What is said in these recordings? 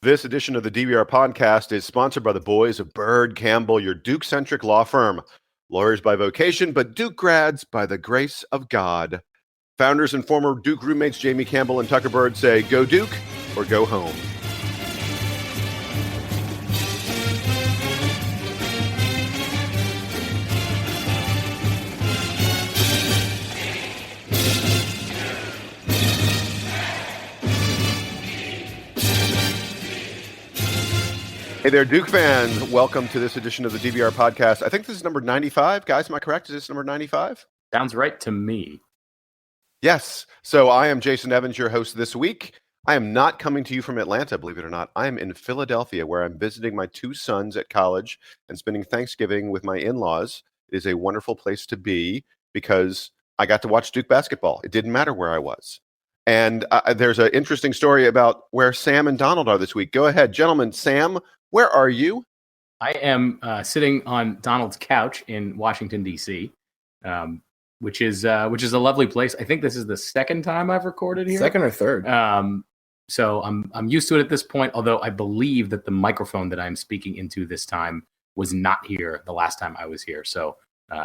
This edition of the DBRPodcast is sponsored by the boys of ByrdCampbell, your Duke-centric law firm. Lawyers by vocation, but Duke grads by the grace of God. Founders and former Duke roommates Jamie Campbell and Tucker Byrd say, go Duke or go home. Hey there, Duke fans. Welcome to this edition of the DBRPodcast. I think this is number 95. Guys, am I correct? Is this number 95? Sounds right to me. Yes. So I am Jason Evans, your host this week. I am not coming to you from Atlanta, believe it or not. I am in Philadelphia, where I'm visiting my two sons at college and spending Thanksgiving with my in-laws. It is a wonderful place to be because I got to watch Duke basketball. It didn't matter where I was. And there's an interesting story about where Sam and Donald are this week. Go ahead, gentlemen. Sam, where are you? I am sitting on Donald's couch in Washington, D.C., which is a lovely place. I think this is the second time I've recorded here. Second or third. So I'm used to it at this point, although I believe that the microphone that I'm speaking into this time was not here the last time I was here. So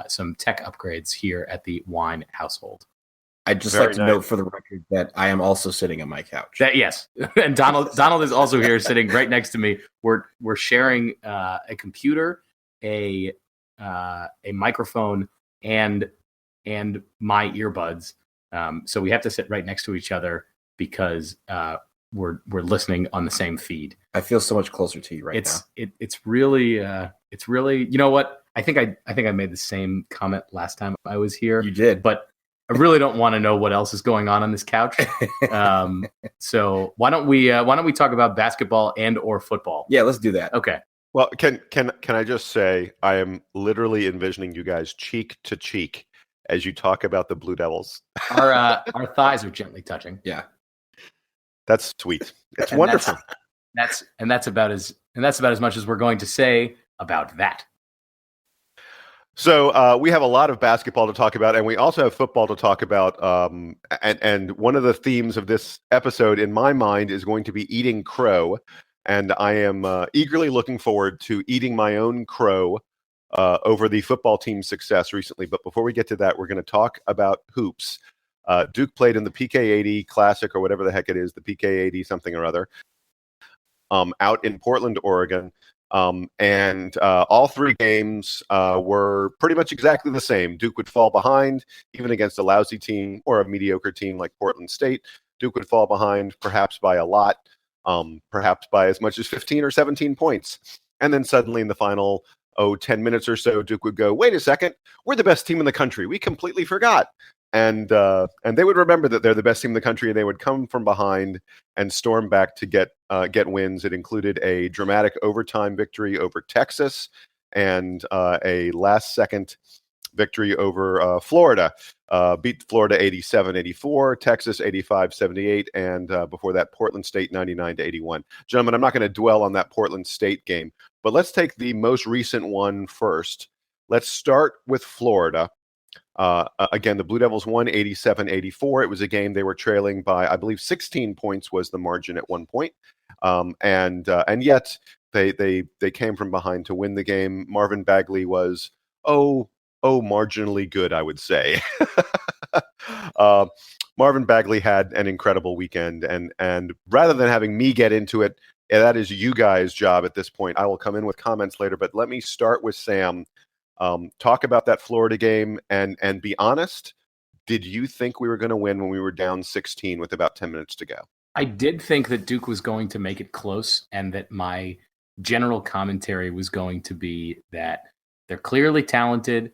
some tech upgrades here at the Wine household. I'd just like to note for the record that I am also sitting on my couch. Yes, and Donald is also here, sitting right next to me. We're sharing a computer, a microphone, and my earbuds. So we have to sit right next to each other because we're listening on the same feed. I feel so much closer to you now. It's really you know what? I think I made the same comment last time I was here. You did, but I really don't want to know what else is going on this couch. So why don't we talk about basketball and or football? Yeah, let's do that. Okay. Well, can I just say I am literally envisioning you guys cheek to cheek as you talk about the Blue Devils. Our thighs are gently touching. Yeah, that's sweet. It's wonderful. That's about as much as we're going to say about that. So we have a lot of basketball to talk about, and we also have football to talk about. And one of the themes of this episode, in my mind, is going to be eating crow. And I am eagerly looking forward to eating my own crow over the football team's success recently. But before we get to that, we're going to talk about hoops. Duke played in the PK80 Classic, or whatever the heck it is, the PK80 something or other, out in Portland, Oregon. And all three games were pretty much exactly the same. Duke would fall behind, even against a lousy team or a mediocre team like Portland State. Duke would fall behind, perhaps by a lot, perhaps by as much as 15 or 17 points. And then suddenly in the final 10 minutes or so, Duke would go, wait a second, we're the best team in the country. We completely forgot. And they would remember that they're the best team in the country, and they would come from behind and storm back to get wins. It included a dramatic overtime victory over Texas and a last-second victory over Florida. Beat Florida 87-84, Texas 85-78, and before that, Portland State 99-81. Gentlemen, I'm not going to dwell on that Portland State game, but let's take the most recent one first. Let's start with Florida. Again, the Blue Devils won 87-84. It was a game they were trailing by, I believe, 16 points was the margin at one point. And yet they came from behind to win the game. Marvin Bagley was, marginally good, I would say. Marvin Bagley had an incredible weekend. And rather than having me get into it, that is you guys' job at this point. I will come in with comments later, but let me start with Sam. Talk about that Florida game and be honest. Did you think we were going to win when we were down 16 with about 10 minutes to go? I did think that Duke was going to make it close, and that my general commentary was going to be that they're clearly talented.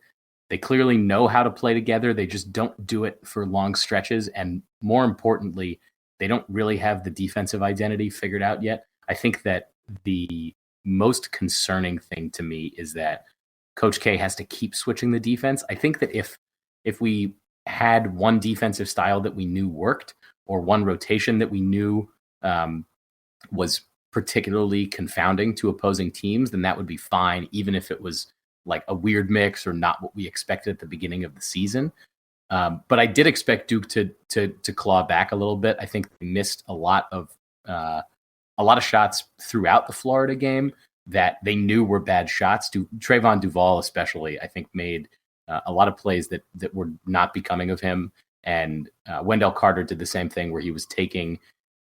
They clearly know how to play together. They just don't do it for long stretches. And more importantly, they don't really have the defensive identity figured out yet. I think that the most concerning thing to me is that Coach K has to keep switching the defense. I think that if we had one defensive style that we knew worked, or one rotation that we knew was particularly confounding to opposing teams, then that would be fine, even if it was like a weird mix or not what we expected at the beginning of the season. But I did expect Duke to claw back a little bit. I think they missed a lot of a lot of shots throughout the Florida game that they knew were bad shots. Trayvon Duval especially, I think, made a lot of plays that were not becoming of him. And Wendell Carter did the same thing where he was taking,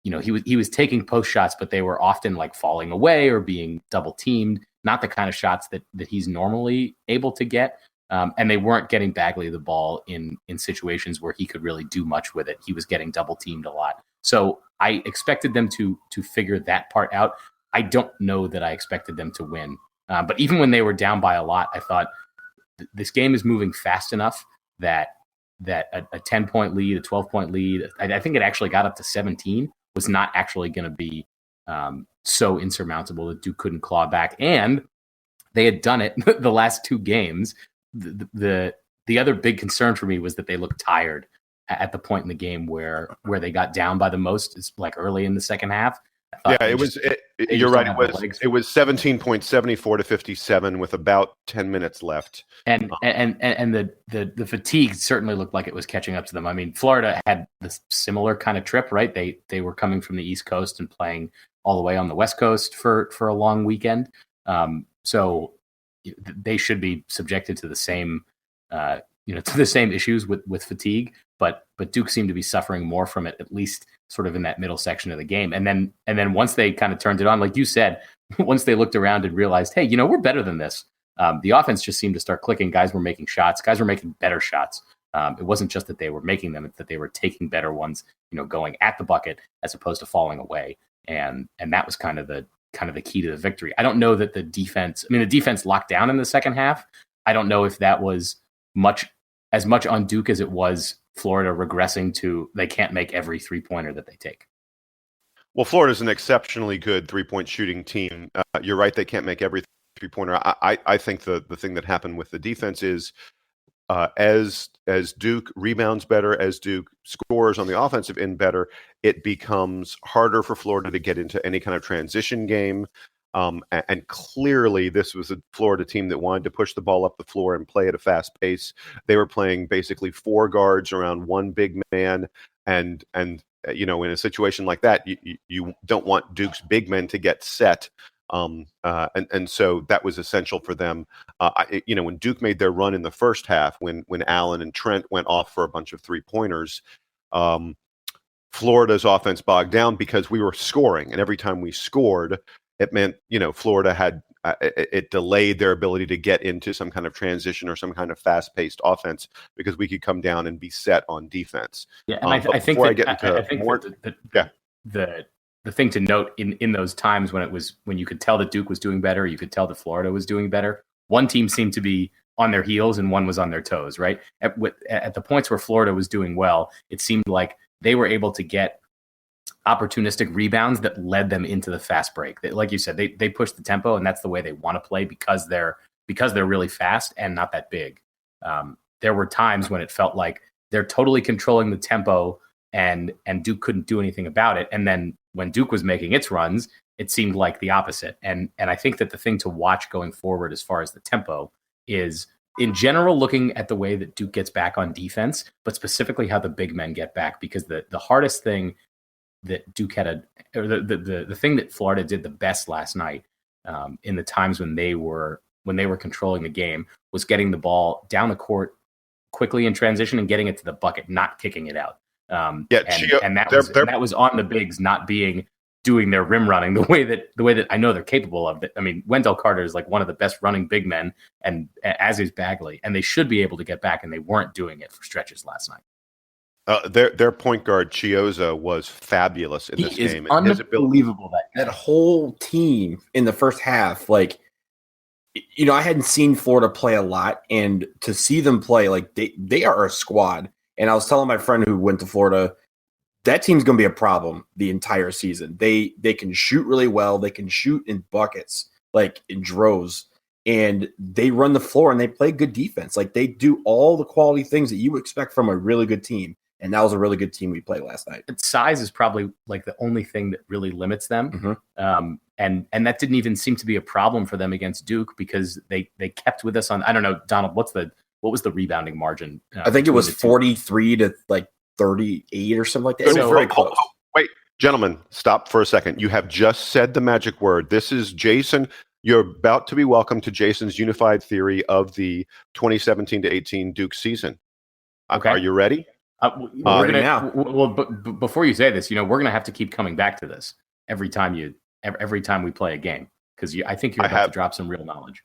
he was taking post shots, but they were often like falling away or being double teamed. Not the kind of shots that he's normally able to get. And they weren't getting Bagley the ball in situations where he could really do much with it. He was getting double teamed a lot. So I expected them to figure that part out. I don't know that I expected them to win. But even when they were down by a lot, I thought this game is moving fast enough that a 10-point lead, a 12-point lead, I think it actually got up to 17, was not actually going to be so insurmountable that Duke couldn't claw back. And they had done it the last two games. The other big concern for me was that they looked tired at the point in the game where they got down by the most. It's like early in the second half. Yeah, you're right. It was 17.74 to 57 with about 10 minutes left. And the fatigue certainly looked like it was catching up to them. I mean, Florida had this similar kind of trip, right? They were coming from the East Coast and playing all the way on the West Coast for a long weekend. So they should be subjected to the same to the same issues with fatigue, but Duke seemed to be suffering more from it, at least sort of in that middle section of the game. And then once they kind of turned it on, like you said, once they looked around and realized, hey, we're better than this. The offense just seemed to start clicking. Guys were making shots. Guys were making better shots. It wasn't just that they were making them; it's that they were taking better ones, going at the bucket as opposed to falling away. And that was kind of the key to the victory. I don't know that the defense locked down in the second half. I don't know if that was as much on Duke as it was Florida regressing to they can't make every 3-pointer that they take. Well, Florida's an exceptionally good 3-point shooting team. You're right, they can't make every 3-pointer. I think the thing that happened with the defense is as Duke rebounds better, as Duke scores on the offensive end better, it becomes harder for Florida to get into any kind of transition game. And clearly this was a Florida team that wanted to push the ball up the floor and play at a fast pace. They were playing basically 4 guards around one big man. And in a situation like that, you don't want Duke's big men to get set. And so that was essential for them. When Duke made their run in the first half, when Allen and Trent went off for a bunch of 3-pointers, Florida's offense bogged down because we were scoring. And every time we scored, it meant, Florida had it delayed their ability to get into some kind of transition or some kind of fast-paced offense because we could come down and be set on defense. Yeah, and I think the thing to note in those times when you could tell that Duke was doing better, you could tell that Florida was doing better. One team seemed to be on their heels and one was on their toes, right? At the points where Florida was doing well, it seemed like they were able to get opportunistic rebounds that led them into the fast break. Like you said, they push the tempo, and that's the way they want to play because they're really fast and not that big. There were times when it felt like they're totally controlling the tempo, and Duke couldn't do anything about it. And then when Duke was making its runs, it seemed like the opposite. And I think that the thing to watch going forward as far as the tempo is, in general, looking at the way that Duke gets back on defense, but specifically how the big men get back, because the hardest thing that Duke had the thing that Florida did the best last night in the times when they were controlling the game was getting the ball down the court quickly in transition and getting it to the bucket, not kicking it out. That was on the bigs not doing their rim running the way that I know they're capable of. I mean, Wendell Carter is like one of the best running big men, and as is Bagley, and they should be able to get back, and they weren't doing it for stretches last night. Their point guard Chioza was fabulous in this game. Unbelievable that whole team in the first half. Like, I hadn't seen Florida play a lot, and to see them play, like they are a squad. And I was telling my friend who went to Florida, that team's going to be a problem the entire season. They can shoot really well. They can shoot in buckets, like in droves, and they run the floor and they play good defense. Like, they do all the quality things that you expect from a really good team. And that was a really good team we played last night. Size is probably like the only thing that really limits them. Mm-hmm. And that didn't even seem to be a problem for them against Duke because they kept with us on, I don't know, Donald, what was the rebounding margin? I think it was 43 to like 38 or something like that. It was very close. Gentlemen, stop for a second. You have just said the magic word. This is Jason. You're about to be welcome to Jason's unified theory of the 2017 to 18 Duke season. Okay. Are you ready? We're ready gonna, now. Well, but before you say this, we're going to have to keep coming back to this every time we play a game, because I think you're about to drop some real knowledge.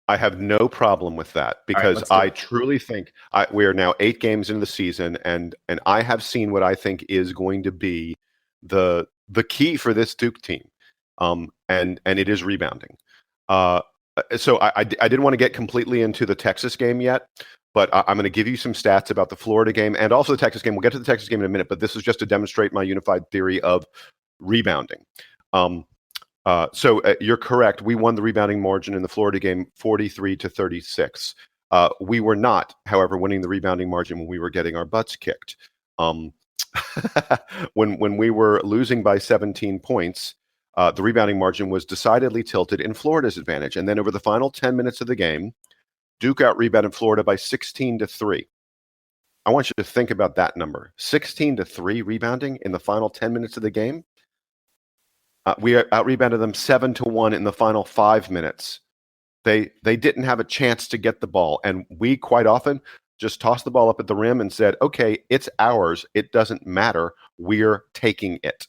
I have no problem with that, because I truly think we are now 8 games into the season, and I have seen what I think is going to be the key for this Duke team, and it is rebounding. So I didn't want to get completely into the Texas game yet, but I'm going to give you some stats about the Florida game and also the Texas game. We'll get to the Texas game in a minute, but this is just to demonstrate my unified theory of rebounding. So you're correct. We won the rebounding margin in the Florida game 43-36. We were not, however, winning the rebounding margin when we were getting our butts kicked. When we were losing by 17 points, the rebounding margin was decidedly tilted in Florida's advantage. And then over the final 10 minutes of the game, Duke out-rebounded Florida by 16-3. I want you to think about that number. 16-3 rebounding in the final 10 minutes of the game. We out-rebounded them 7-1 in the final 5 minutes. They didn't have a chance to get the ball. And we quite often just tossed the ball up at the rim and said, okay, it's ours. It doesn't matter. We're taking it.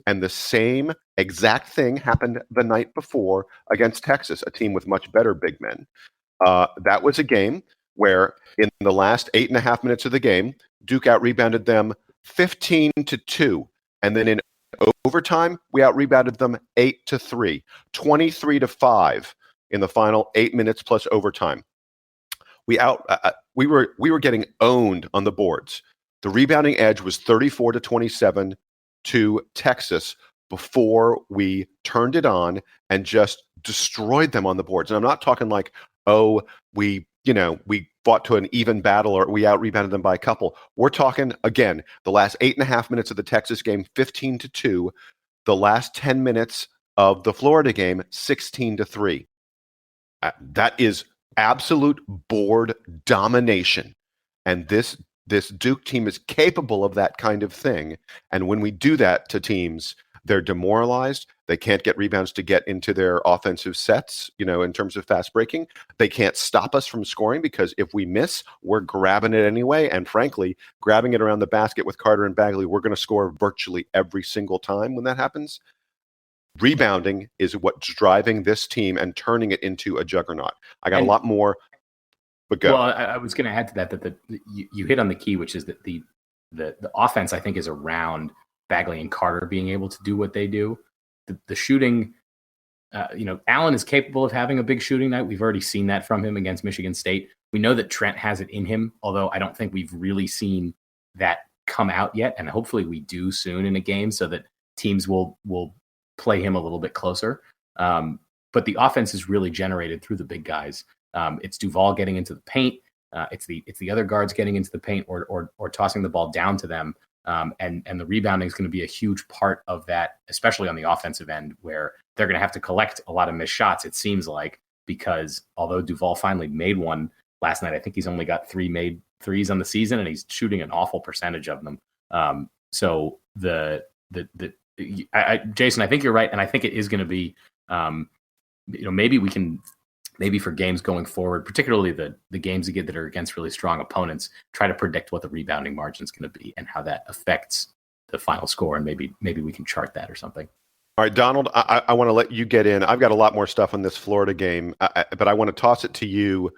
And the same exact thing happened the night before against Texas, a team with much better big men. That was a game where in the last 8.5 minutes of the game, Duke out-rebounded them 15-2. And then in overtime, we out-rebounded them 8-3, 23-5 in the final 8 minutes plus overtime. We were getting owned on the boards. The rebounding edge was 34-27 to Texas before we turned it on and just destroyed them on the boards. And I'm not talking like, oh, we fought to an even battle or we out-rebounded them by a couple. We're talking, again, the last 8.5 minutes of the Texas game, 15-2. The last 10 minutes of the Florida game, 16-3. That is absolute board domination. And this Duke team is capable of that kind of thing. And when we do that to teams, they're demoralized. They can't get rebounds to get into their offensive sets, in terms of fast breaking. They can't stop us from scoring because if we miss, we're grabbing it anyway. And frankly, grabbing it around the basket with Carter and Bagley, we're going to score virtually every single time when that happens. Rebounding is what's driving this team and turning it into a juggernaut. I got a lot more, but go. Well, I was going to add to that you hit on the key, which is that the offense, I think, is around Bagley and Carter being able to do what they do. The shooting, Allen is capable of having a big shooting night. We've already seen that from him against Michigan State. We know that Trent has it in him, although I don't think we've really seen that come out yet. And hopefully we do soon in a game so that teams will play him a little bit closer. But the offense is really generated through the big guys. It's Duval getting into the paint. It's the other guards getting into the paint or tossing the ball down to them. And the rebounding is going to be a huge part of that, especially on the offensive end, where they're going to have to collect a lot of missed shots, it seems like, because although Duval finally made one last night, I think he's only got 3 made threes on the season, and he's shooting an awful percentage of them. So Jason, I think you're right, and I think it is going to be, maybe for games going forward, particularly the games that are against really strong opponents, try to predict what the rebounding margin is going to be and how that affects the final score, and maybe we can chart that or something. All right, Donald, I want to let you get in. I've got a lot more stuff on this Florida game, but I want to toss it to you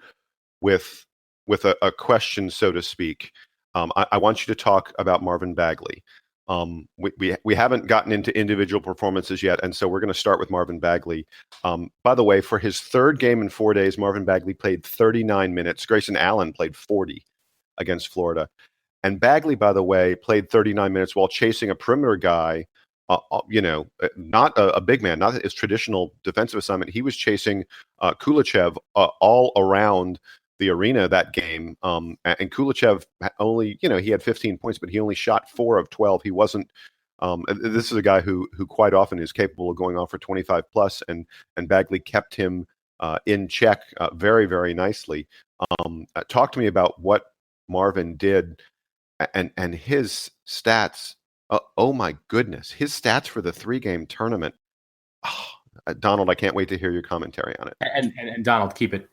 with a question, so to speak. I want you to talk about Marvin Bagley. We haven't gotten into individual performances yet, and so we're going to start with Marvin Bagley. By the way, for his third game in 4 days, Marvin Bagley played 39 minutes. Grayson Allen played 40 against Florida. And Bagley, by the way, played 39 minutes while chasing a perimeter guy, not a big man, not his traditional defensive assignment. He was chasing Kulichev all around the arena that game. And Kulichev only, he had 15 points, but he only shot 4 of 12. He wasn't, this is a guy who quite often is capable of going off for 25 plus, and Bagley kept him in check very, very nicely. Talk to me about what Marvin did and his stats Oh my goodness. His stats for the 3-game tournament. Oh, Donald, I can't wait to hear your commentary on it. And Donald, keep it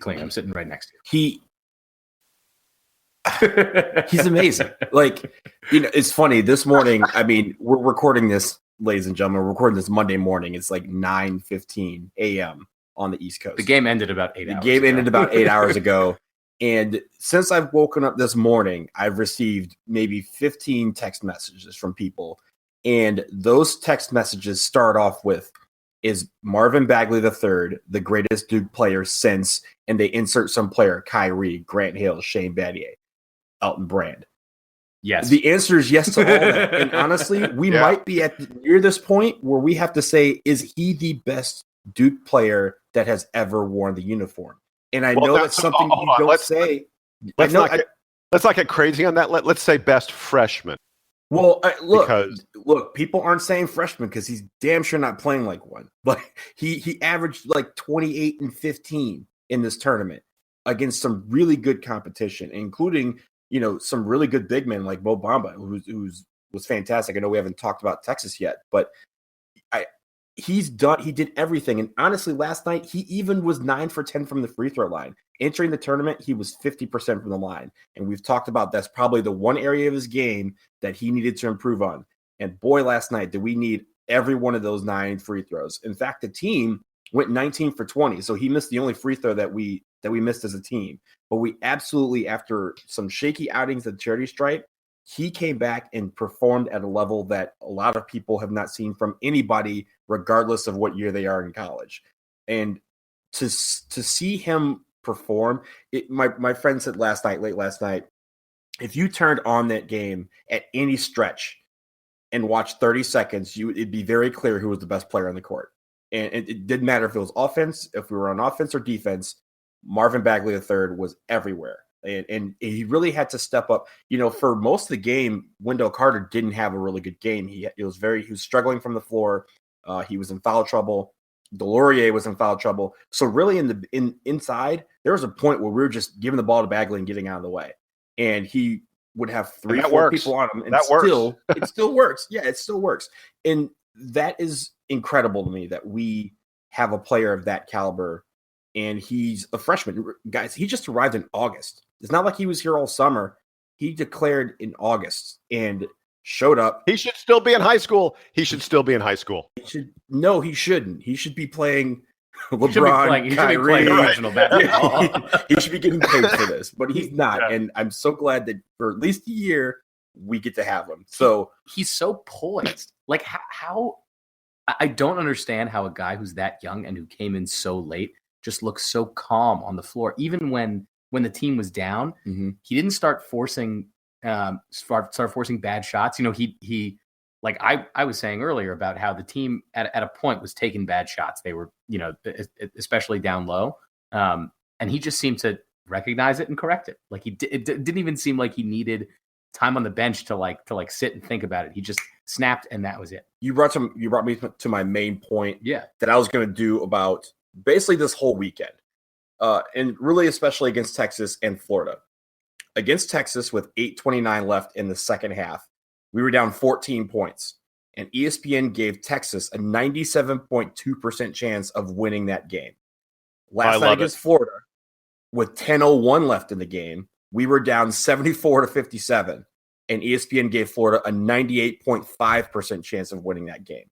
clean. I'm sitting right next to you. He's amazing. Like, it's funny. This morning, I mean, we're recording this, ladies and gentlemen, we're recording this Monday morning. It's like 9:15 a.m. on the East Coast. The game ended about 8 hours ago. The game ended about 8 hours ago. And since I've woken up this morning, I've received maybe 15 text messages from people. And those text messages start off with, is Marvin Bagley III the greatest Duke player since, and they insert some player, Kyrie, Grant Hill, Shane Battier, Elton Brand. Yes. The answer is yes to all that. And honestly, we might be near this point where we have to say, is he the best Duke player that has ever worn the uniform? And I know that's something you don't say. Let's not get crazy on that. Let's say best freshman. Well, look, people aren't saying freshman because he's damn sure not playing like one. But he averaged like 28 and 15 in this tournament against some really good competition, including some really good big men like Mo Bamba, was fantastic. I know we haven't talked about Texas yet, but he did everything. And honestly, last night, he even was 9 for 10 from the free throw line. Entering the tournament, he was 50% from the line. And we've talked about that's probably the one area of his game that he needed to improve on. And boy, last night, did we need every one of those 9 free throws. In fact, the team went 19 for 20. So he missed the only free throw that we missed as a team. But we absolutely, after some shaky outings at the charity stripe, he came back and performed at a level that a lot of people have not seen from anybody, regardless of what year they are in college. And to see him perform, my friend said late last night, if you turned on that game at any stretch and watched 30 seconds, it'd be very clear who was the best player on the court. And it didn't matter if it was offense, if we were on offense or defense, Marvin Bagley III was everywhere. And he really had to step up. For most of the game, Wendell Carter didn't have a really good game. He was struggling from the floor. He was in foul trouble. Delorier was in foul trouble. So really inside, there was a point where we were just giving the ball to Bagley and getting out of the way. And he would have 3-4 people on him. And it still works. Yeah, it still works. And that is incredible to me that we have a player of that caliber. And he's a freshman. Guys, he just arrived in August. It's not like he was here all summer. He declared in August and showed up. He should still be in high school. He shouldn't. No, he shouldn't. He should be playing LeBron, Kyrie. Regional basketball. He should be getting paid for this, but he's not. Yeah. And I'm so glad that for at least a year, we get to have him. So he's so poised. Like how I don't understand how a guy who's that young and who came in so late just looks so calm on the floor. Even when the team was down, he didn't start forcing bad shots. He like I was saying earlier about how the team at a point was taking bad shots. They were, especially down low. And he just seemed to recognize it and correct it. Like it didn't even seem like he needed time on the bench to sit and think about it. He just snapped and that was it. You brought me to my main point. Yeah. That I was going to do about basically this whole weekend. And really, especially against Texas and Florida. Against Texas with 8:29 left in the second half, we were down 14 points. And ESPN gave Texas a 97.2% chance of winning that game. Last night against Florida, with 10:01 left in the game, we were down 74-57. And ESPN gave Florida a 98.5% chance of winning that game.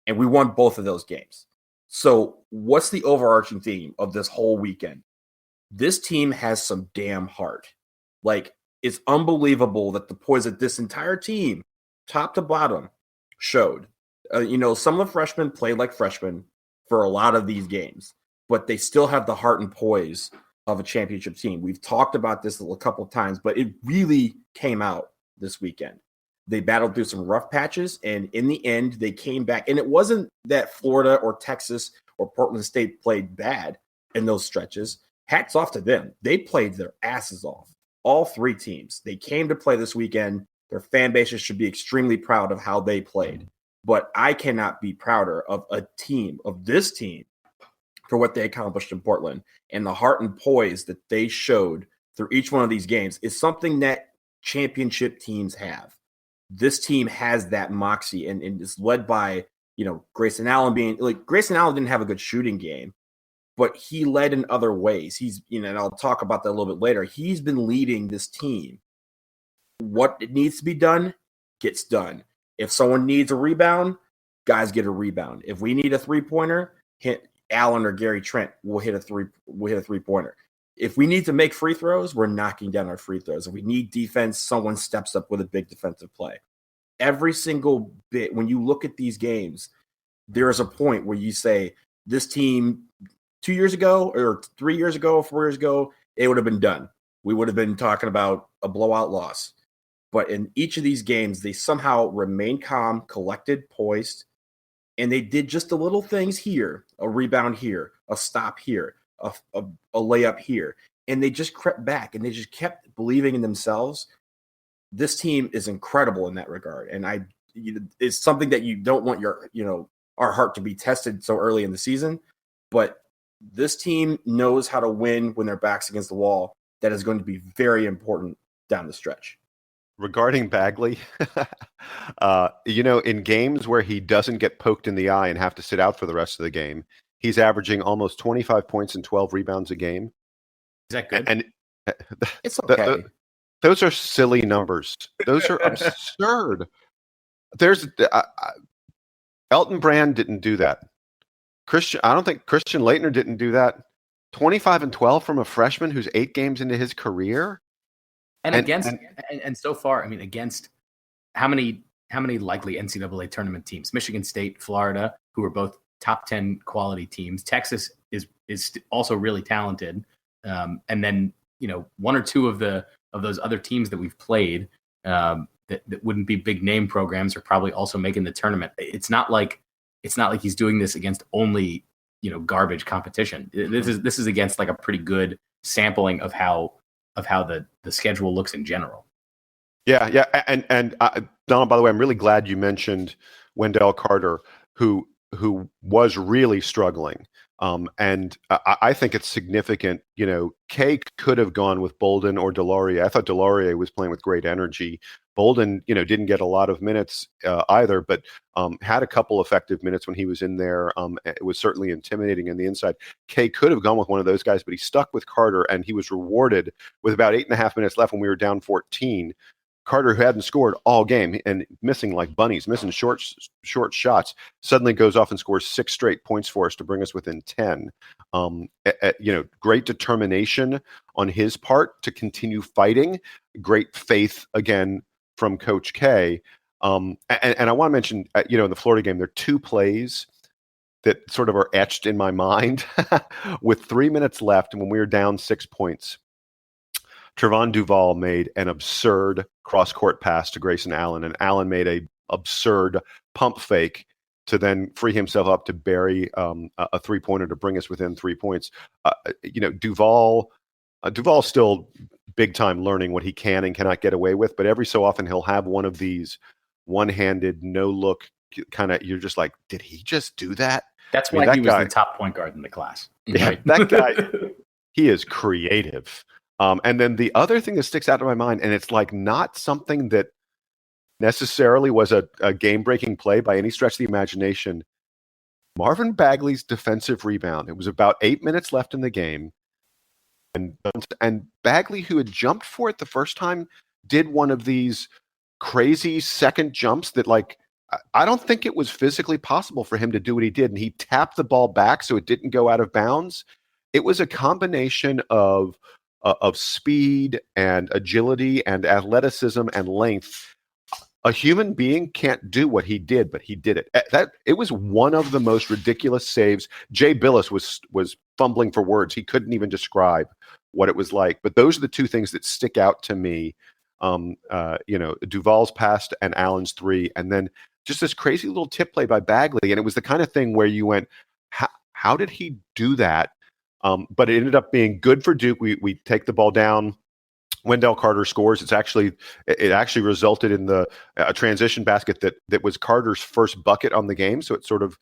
And we won both of those games. So what's the overarching theme of this whole weekend? This team has some damn heart. Like, it's unbelievable that the poise that this entire team, top to bottom, showed. Some of the freshmen played like freshmen for a lot of these games, but they still have the heart and poise of a championship team. We've talked about this a couple of times, but it really came out this weekend. They battled through some rough patches, and in the end, they came back. And it wasn't that Florida or Texas or Portland State played bad in those stretches. Hats off to them. They played their asses off. All three teams. They came to play this weekend. Their fan bases should be extremely proud of how they played. But I cannot be prouder of this team, for what they accomplished in Portland. And the heart and poise that they showed through each one of these games is something that championship teams have. this team has that moxie and is led by, Grayson Allen Grayson Allen didn't have a good shooting game, but he led in other ways. He's, and I'll talk about that a little bit later. He's been leading this team. What needs to be done gets done. If someone needs a rebound, guys get a rebound. If we need a 3-pointer, hit Allen or Gary Trent will hit a 3-pointer. If we need to make free throws, we're knocking down our free throws. If we need defense, someone steps up with a big defensive play. Every single bit, when you look at these games, there is a point where you say, this team 2 years ago or 3 years ago, 4 years ago, it would have been done. We would have been talking about a blowout loss. But in each of these games, they somehow remained calm, collected, poised, and they did just the little things here, a rebound here, a stop here, a layup here. And they just crept back, and they just kept believing in themselves. This team is incredible in that regard. And it's something that you don't want our heart to be tested so early in the season. But this team knows how to win when their back's against the wall. That is going to be very important down the stretch. Regarding Bagley, in games where he doesn't get poked in the eye and have to sit out for the rest of the game, he's averaging almost 25 points and 12 rebounds a game. Is that good? And it's okay. Those are silly numbers. Those are absurd. There's Elton Brand didn't do that. I don't think Christian Laettner didn't do that. 25 and 12 from a freshman who's 8 games into his career. And so far, against how many likely NCAA tournament teams? Michigan State, Florida, who are both top 10 quality teams. Texas is also really talented. And then, one or two of those other teams that we've played that wouldn't be big name programs are probably also making the tournament. It's not like he's doing this against only, garbage competition. This is against like a pretty good sampling of how the schedule looks in general. Yeah. And Donald, by the way, I'm really glad you mentioned Wendell Carter, who was really struggling. And I think it's significant. Kay could have gone with Bolden or Delorier. I thought Delorier was playing with great energy. Bolden, didn't get a lot of minutes either, but had a couple effective minutes when he was in there. It was certainly intimidating in the inside. Kay could have gone with one of those guys, but he stuck with Carter, and he was rewarded with about 8.5 minutes left when we were down 14. Carter, who hadn't scored all game and missing like bunnies, missing short shots, suddenly goes off and scores 6 straight points for us to bring us within 10. Great determination on his part to continue fighting. Great faith again from Coach K. And I want to mention, in the Florida game, there are 2 plays that sort of are etched in my mind. With 3 minutes left, and when we were down 6 points, Trevon Duval made an absurd cross-court pass to Grayson Allen, and Allen made a absurd pump fake to then free himself up to bury a 3-pointer to bring us within 3 points. Duval's still big-time learning what he can and cannot get away with, but every so often he'll have one of these one-handed, no-look kind of, you're just like, did he just do that? That's why he was the top point guard in the class. Yeah, Right? That guy, he is creative. And then the other thing that sticks out in my mind, and it's like not something that necessarily was a game-breaking play by any stretch of the imagination, Marvin Bagley's defensive rebound. It was about 8 minutes left in the game. And Bagley, who had jumped for it the first time, did one of these crazy second jumps that, like, I don't think it was physically possible for him to do what he did. And he tapped the ball back so it didn't go out of bounds. It was a combination of speed and agility and athleticism and length. A human being can't do what he did, but he did it. It was one of the most ridiculous saves. Jay Bilas was fumbling for words. He couldn't even describe what it was like. But those are the 2 things that stick out to me. Duval's pass and Allen's 3, and then just this crazy little tip play by Bagley. And it was the kind of thing where you went, how did he do that? But it ended up being good for Duke. We take the ball down. Wendell Carter scores. It actually resulted in a transition basket that was Carter's first bucket on the game. So it sort of,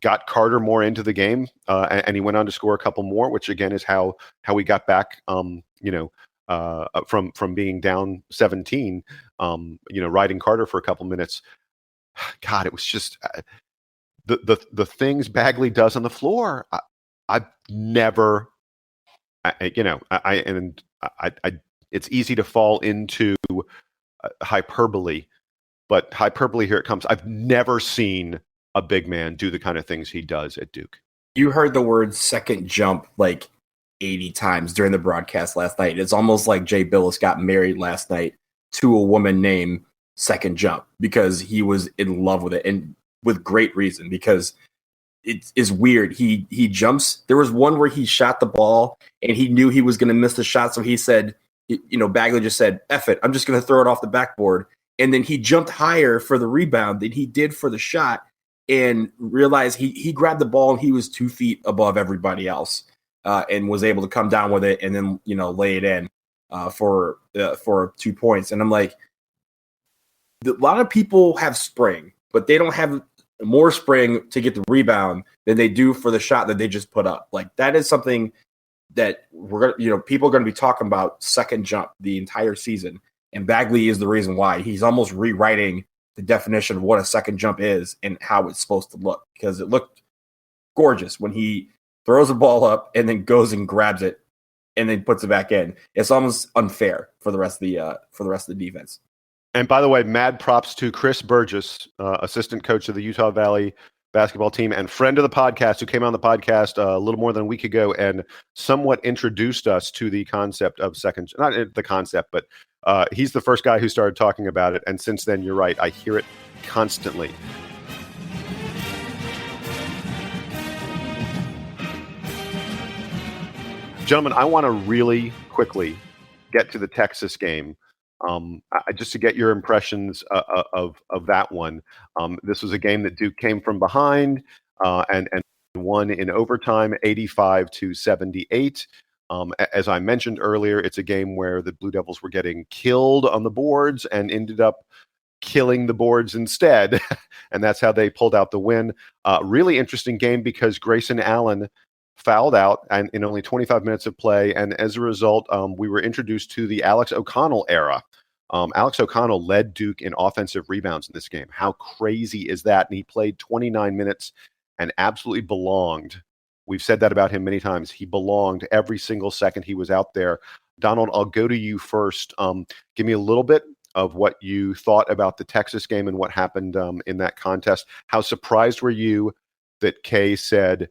got Carter more into the game, and he went on to score a couple more, which again is how we got back, from being down 17, riding Carter for a couple minutes. God, it was just the things Bagley does on the floor. I've never, it's easy to fall into hyperbole, but hyperbole, here it comes. I've never seen a big man do the kind of things he does at Duke. You heard the word second jump like 80 times during the broadcast last night. It's almost like Jay Bilas got married last night to a woman named Second Jump because he was in love with it, and with great reason, because it is weird. He jumps. There was one where he shot the ball and he knew he was going to miss the shot. So he said, Bagley just said, F it, I'm just going to throw it off the backboard. And then he jumped higher for the rebound than he did for the shot, and realized he grabbed the ball and he was 2 feet above everybody else. And was able to come down with it and then, lay it in for 2 points. And I'm like, a lot of people have spring, but they don't have more spring to get the rebound than they do for the shot that they just put up. Like, that is something that people are going to be talking about second jump the entire season. And Bagley is the reason why. He's almost rewriting the definition of what a second jump is and how it's supposed to look, because it looked gorgeous when he throws the ball up and then goes and grabs it and then puts it back in. It's almost unfair for the rest of the defense. And by the way, mad props to Chris Burgess, assistant coach of the Utah Valley basketball team and friend of the podcast, who came on the podcast a little more than a week ago and somewhat introduced us to the concept of second, not the concept, but he's the first guy who started talking about it. And since then, you're right, I hear it constantly. Gentlemen, I want to really quickly get to the Texas game, just to get your impressions of that one. This was a game that Duke came from behind and won in overtime, 85-78. As I mentioned earlier, it's a game where the Blue Devils were getting killed on the boards and ended up killing the boards instead, and that's how they pulled out the win. Really interesting game because Grayson Allen fouled out and in only 25 minutes of play, and as a result, we were introduced to the Alex O'Connell era. Alex O'Connell led Duke in offensive rebounds in this game. How crazy is that? And he played 29 minutes and absolutely belonged. We've said that about him many times. He belonged every single second he was out there. Donald, I'll go to you first. Give me a little bit of what you thought about the Texas game and what happened in that contest. How surprised were you that Kay said,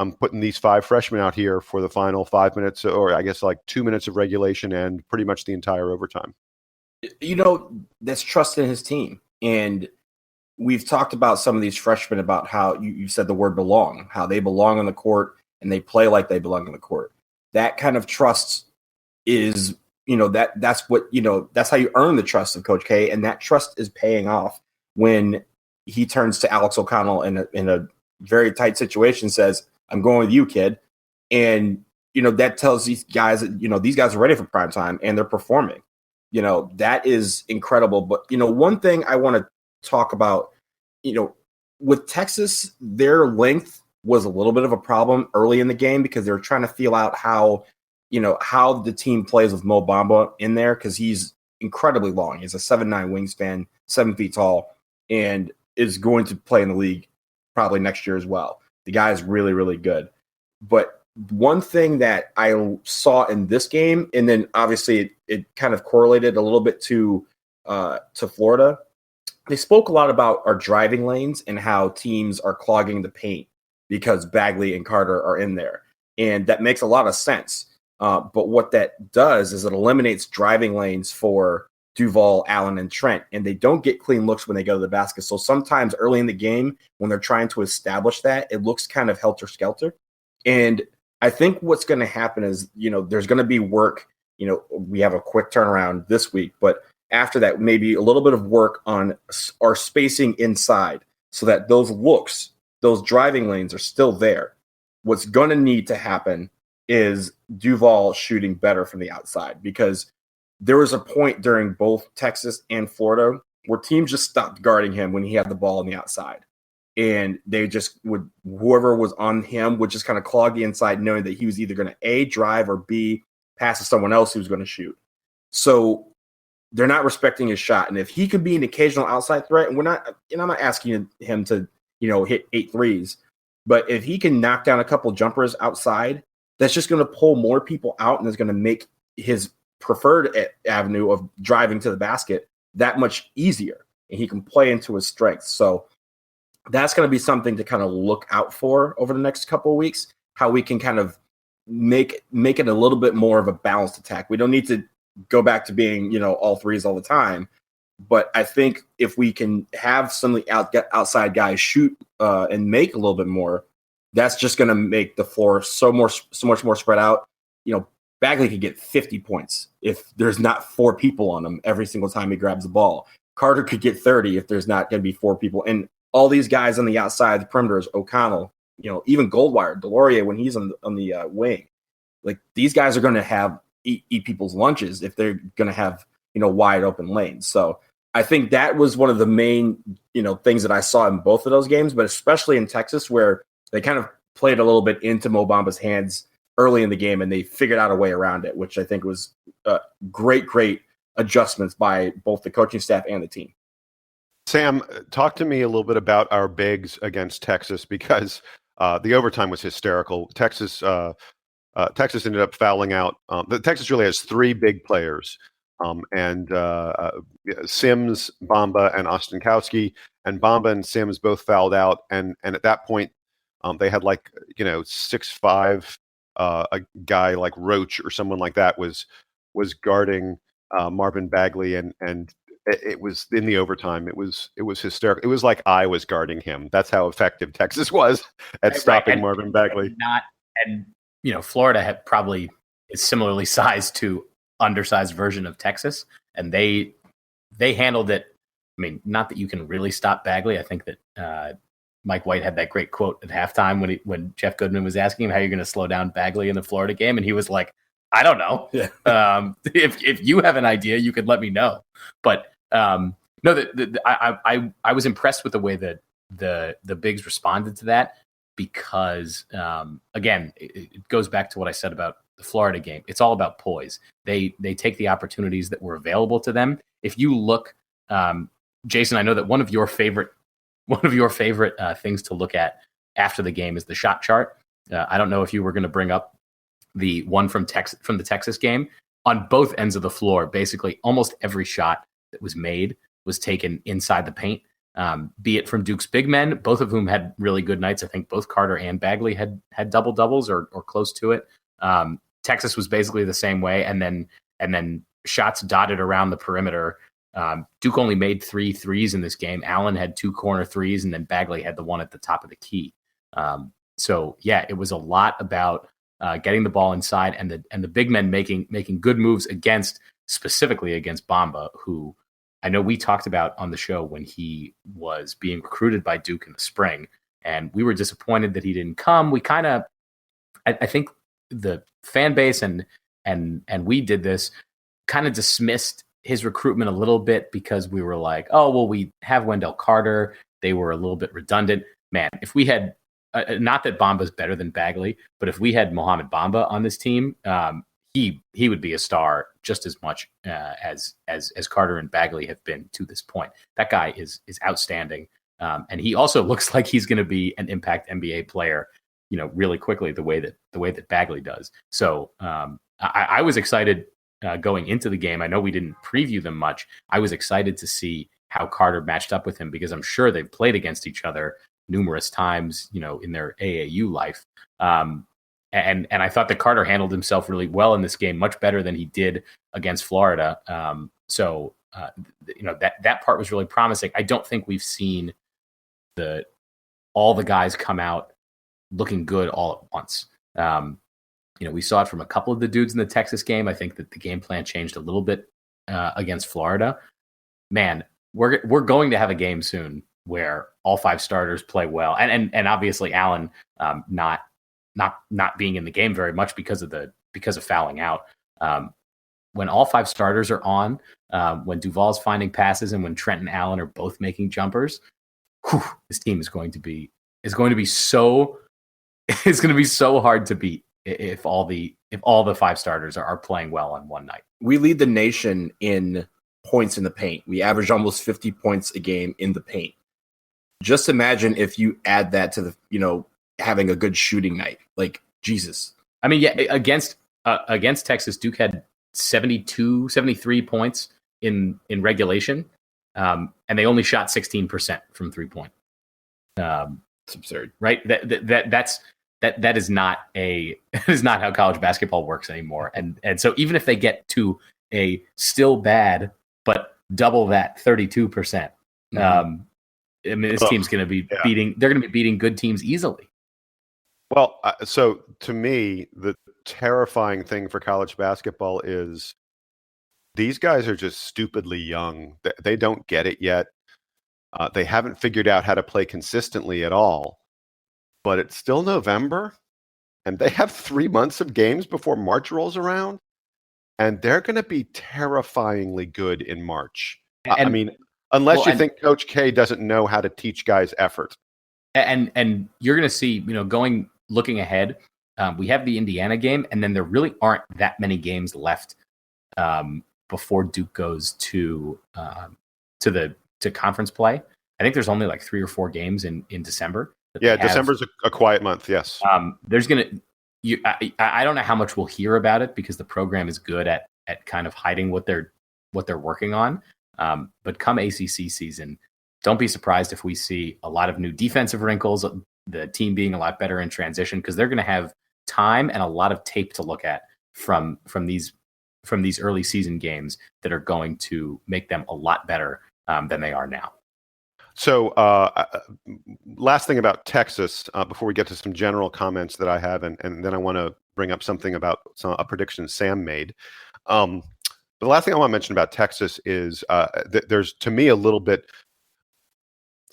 I'm putting these 5 freshmen out here for the final 5 minutes, or I guess like 2 minutes of regulation and pretty much the entire overtime? That's trust in his team. And we've talked about some of these freshmen about how you said the word belong, how they belong on the court and they play like they belong on the court. That kind of trust is, that's how you earn the trust of Coach K. And that trust is paying off when he turns to Alex O'Connell in a very tight situation, says, I'm going with you, kid. And, that tells these guys that, these guys are ready for prime time and they're performing. That is incredible. But, one thing I want to talk about, with Texas, their length was a little bit of a problem early in the game because they were trying to feel out how the team plays with Mo Bamba in there, because he's incredibly long. He's a 7'9" wingspan, 7 feet tall, and is going to play in the league probably next year as well. The guy is really, really good. But one thing that I saw in this game, and then obviously it kind of correlated a little bit to Florida, they spoke a lot about our driving lanes and how teams are clogging the paint because Bagley and Carter are in there. And that makes a lot of sense. But what that does is it eliminates driving lanes for Duval, Allen, and Trent, and they don't get clean looks when they go to the basket. So sometimes early in the game, when they're trying to establish that, it looks kind of helter-skelter. And I think what's going to happen is, there's going to be work. We have a quick turnaround this week, but after that, maybe a little bit of work on our spacing inside so that those looks, those driving lanes are still there. What's going to need to happen is Duval shooting better from the outside, because there was a point during both Texas and Florida where teams just stopped guarding him when he had the ball on the outside. And they just would, whoever was on him would just kind of clog the inside, knowing that he was either going to A, drive, or B, pass to someone else who's going to shoot. So they're not respecting his shot. And if he could be an occasional outside threat, and I'm not asking him to, hit 8 threes, but if he can knock down a couple jumpers outside, that's just going to pull more people out and is going to make his preferred avenue of driving to the basket that much easier. And he can play into his strengths. So that's going to be something to kind of look out for over the next couple of weeks, how we can kind of make it a little bit more of a balanced attack. We don't need to go back to being, all threes all the time. But I think if we can have some of the outside guys shoot and make a little bit more, that's just going to make the floor so much more spread out. Bagley could get 50 points if there's not 4 people on him every single time he grabs the ball. Carter could get 30 if there's not going to be 4 people. And all these guys on the outside, the perimeters, O'Connell, even Goldwire, Delorier when he's on the wing, like these guys are going to have eat people's lunches if they're going to have wide open lanes. So I think that was one of the main things that I saw in both of those games, but especially in Texas where they kind of played a little bit into Mo Bamba's hands early in the game and they figured out a way around it, which I think was great adjustments by both the coaching staff and the team. Sam, talk to me a little bit about our bigs against Texas because the overtime was hysterical. Texas ended up fouling out. Texas really has 3 big players, and Sims, Bamba, and Ostenkowski. And Bamba and Sims both fouled out. And at that point, they had 6'5", a guy like Roach or someone like that was guarding Marvin Bagley, and it was in the overtime. It was hysterical. It was like I was guarding him. That's how effective Texas was at stopping Marvin Bagley. Florida had probably is similarly sized to undersized version of Texas, and they handled it. I mean, not that you can really stop Bagley. I think that Mike White had that great quote at halftime when Jeff Goodman was asking him how you're going to slow down Bagley in the Florida game, and he was like, "I don't know. Yeah. If you have an idea, you could let me know." But no, I was impressed with the way that the bigs responded to that. Because, again, it goes back to what I said about the Florida game. It's all about poise. They take the opportunities that were available to them. If you look, Jason, I know that one of your favorite things to look at after the game is the shot chart. I don't know if you were going to bring up the one from the Texas game. On both ends of the floor, basically almost every shot that was made was taken inside the paint. Be it from Duke's big men, both of whom had really good nights. I think both Carter and Bagley had double doubles or close to it. Texas was basically the same way, and then shots dotted around the perimeter. Duke only made 3 threes in this game. Allen had 2 corner threes, and then Bagley had the one at the top of the key. So yeah, it was a lot about getting the ball inside and the big men making good moves specifically against Bamba, who I know we talked about on the show when he was being recruited by Duke in the spring, and we were disappointed that he didn't come. We I think the fan base and we did this, kind of dismissed his recruitment a little bit because we were like, oh, well, we have Wendell Carter. They were a little bit redundant. Man, if we had, not that Bamba's better than Bagley, but if we had Mohamed Bamba on this team, he would be a star just as much as Carter and Bagley have been to this point. That guy is outstanding, and he also looks like he's going to be an impact NBA player, really quickly the way that Bagley does. So I was excited going into the game. I know we didn't preview them much. I was excited to see how Carter matched up with him because I'm sure they've played against each other numerous times, in their AAU life. And I thought that Carter handled himself really well in this game, much better than he did against Florida. So that part was really promising. I don't think we've seen all the guys come out looking good all at once. We saw it from a couple of the dudes in the Texas game. I think that the game plan changed a little bit against Florida. Man, we're going to have a game soon where all 5 starters play well, and obviously Allen not being in the game very much because of fouling out. When all 5 starters are on, when Duval's finding passes, and when Trent and Allen are both making jumpers, this team is going to be so it's going to be so hard to beat if all the if all the 5 starters are playing well on one night. We lead the nation in points in the paint. We average almost 50 points a game in the paint. Just imagine if you add that to the, having a good shooting night. Like, Jesus. I mean, yeah, against Texas, Duke had 73 points in regulation, and they only shot 16% from 3-point. It's absurd, right? That is not how college basketball works anymore. And so even if they get to a still bad but double that 32%, I mean, this team's going to be beating. They're going to be beating good teams easily. Well, so to me, the terrifying thing for college basketball is these guys are just stupidly young. They don't get it yet. They haven't figured out how to play consistently at all. But it's still November, and they have 3 months of games before March rolls around, and they're going to be terrifyingly good in March. I mean, unless you think Coach K doesn't know how to teach guys effort. And you're going to see, looking ahead, we have the Indiana game, and then there really aren't that many games left before Duke goes to conference play. I think there's only like 3 or 4 games in December. Yeah, December's a quiet month. Yes. There's I don't know how much we'll hear about it because the program is good at kind of hiding what they're working on. But come ACC season, don't be surprised if we see a lot of new defensive wrinkles, the team being a lot better in transition, because they're going to have time and a lot of tape to look at from these early season games that are going to make them a lot better than they are now. So last thing about Texas, before we get to some general comments that I have, and then I want to bring up something about a prediction Sam made. But the last thing I want to mention about Texas is there's, to me, a little bit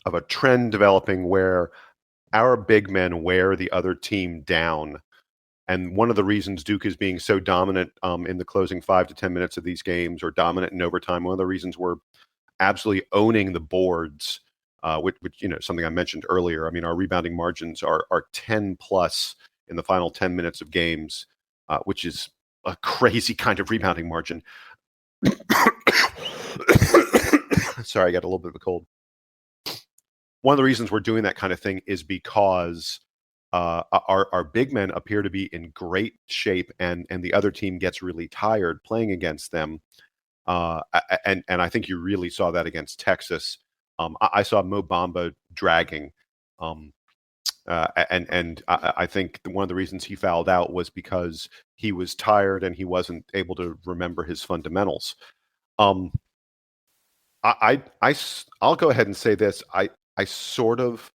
of a trend developing where our big men wear the other team down. And one of the reasons Duke is being so dominant in the closing 5 to 10 minutes of these games, or dominant in overtime, one of the reasons we're absolutely owning the boards, which something I mentioned earlier. I mean, our rebounding margins are 10 plus in the final 10 minutes of games, which is a crazy kind of rebounding margin. Sorry, I got a little bit of a cold. One of the reasons we're doing that kind of thing is because our big men appear to be in great shape, and the other team gets really tired playing against them. And I think you really saw that against Texas. I saw Mo Bamba dragging, and I think one of the reasons he fouled out was because he was tired and he wasn't able to remember his fundamentals. I'll go ahead and say this. I sort of,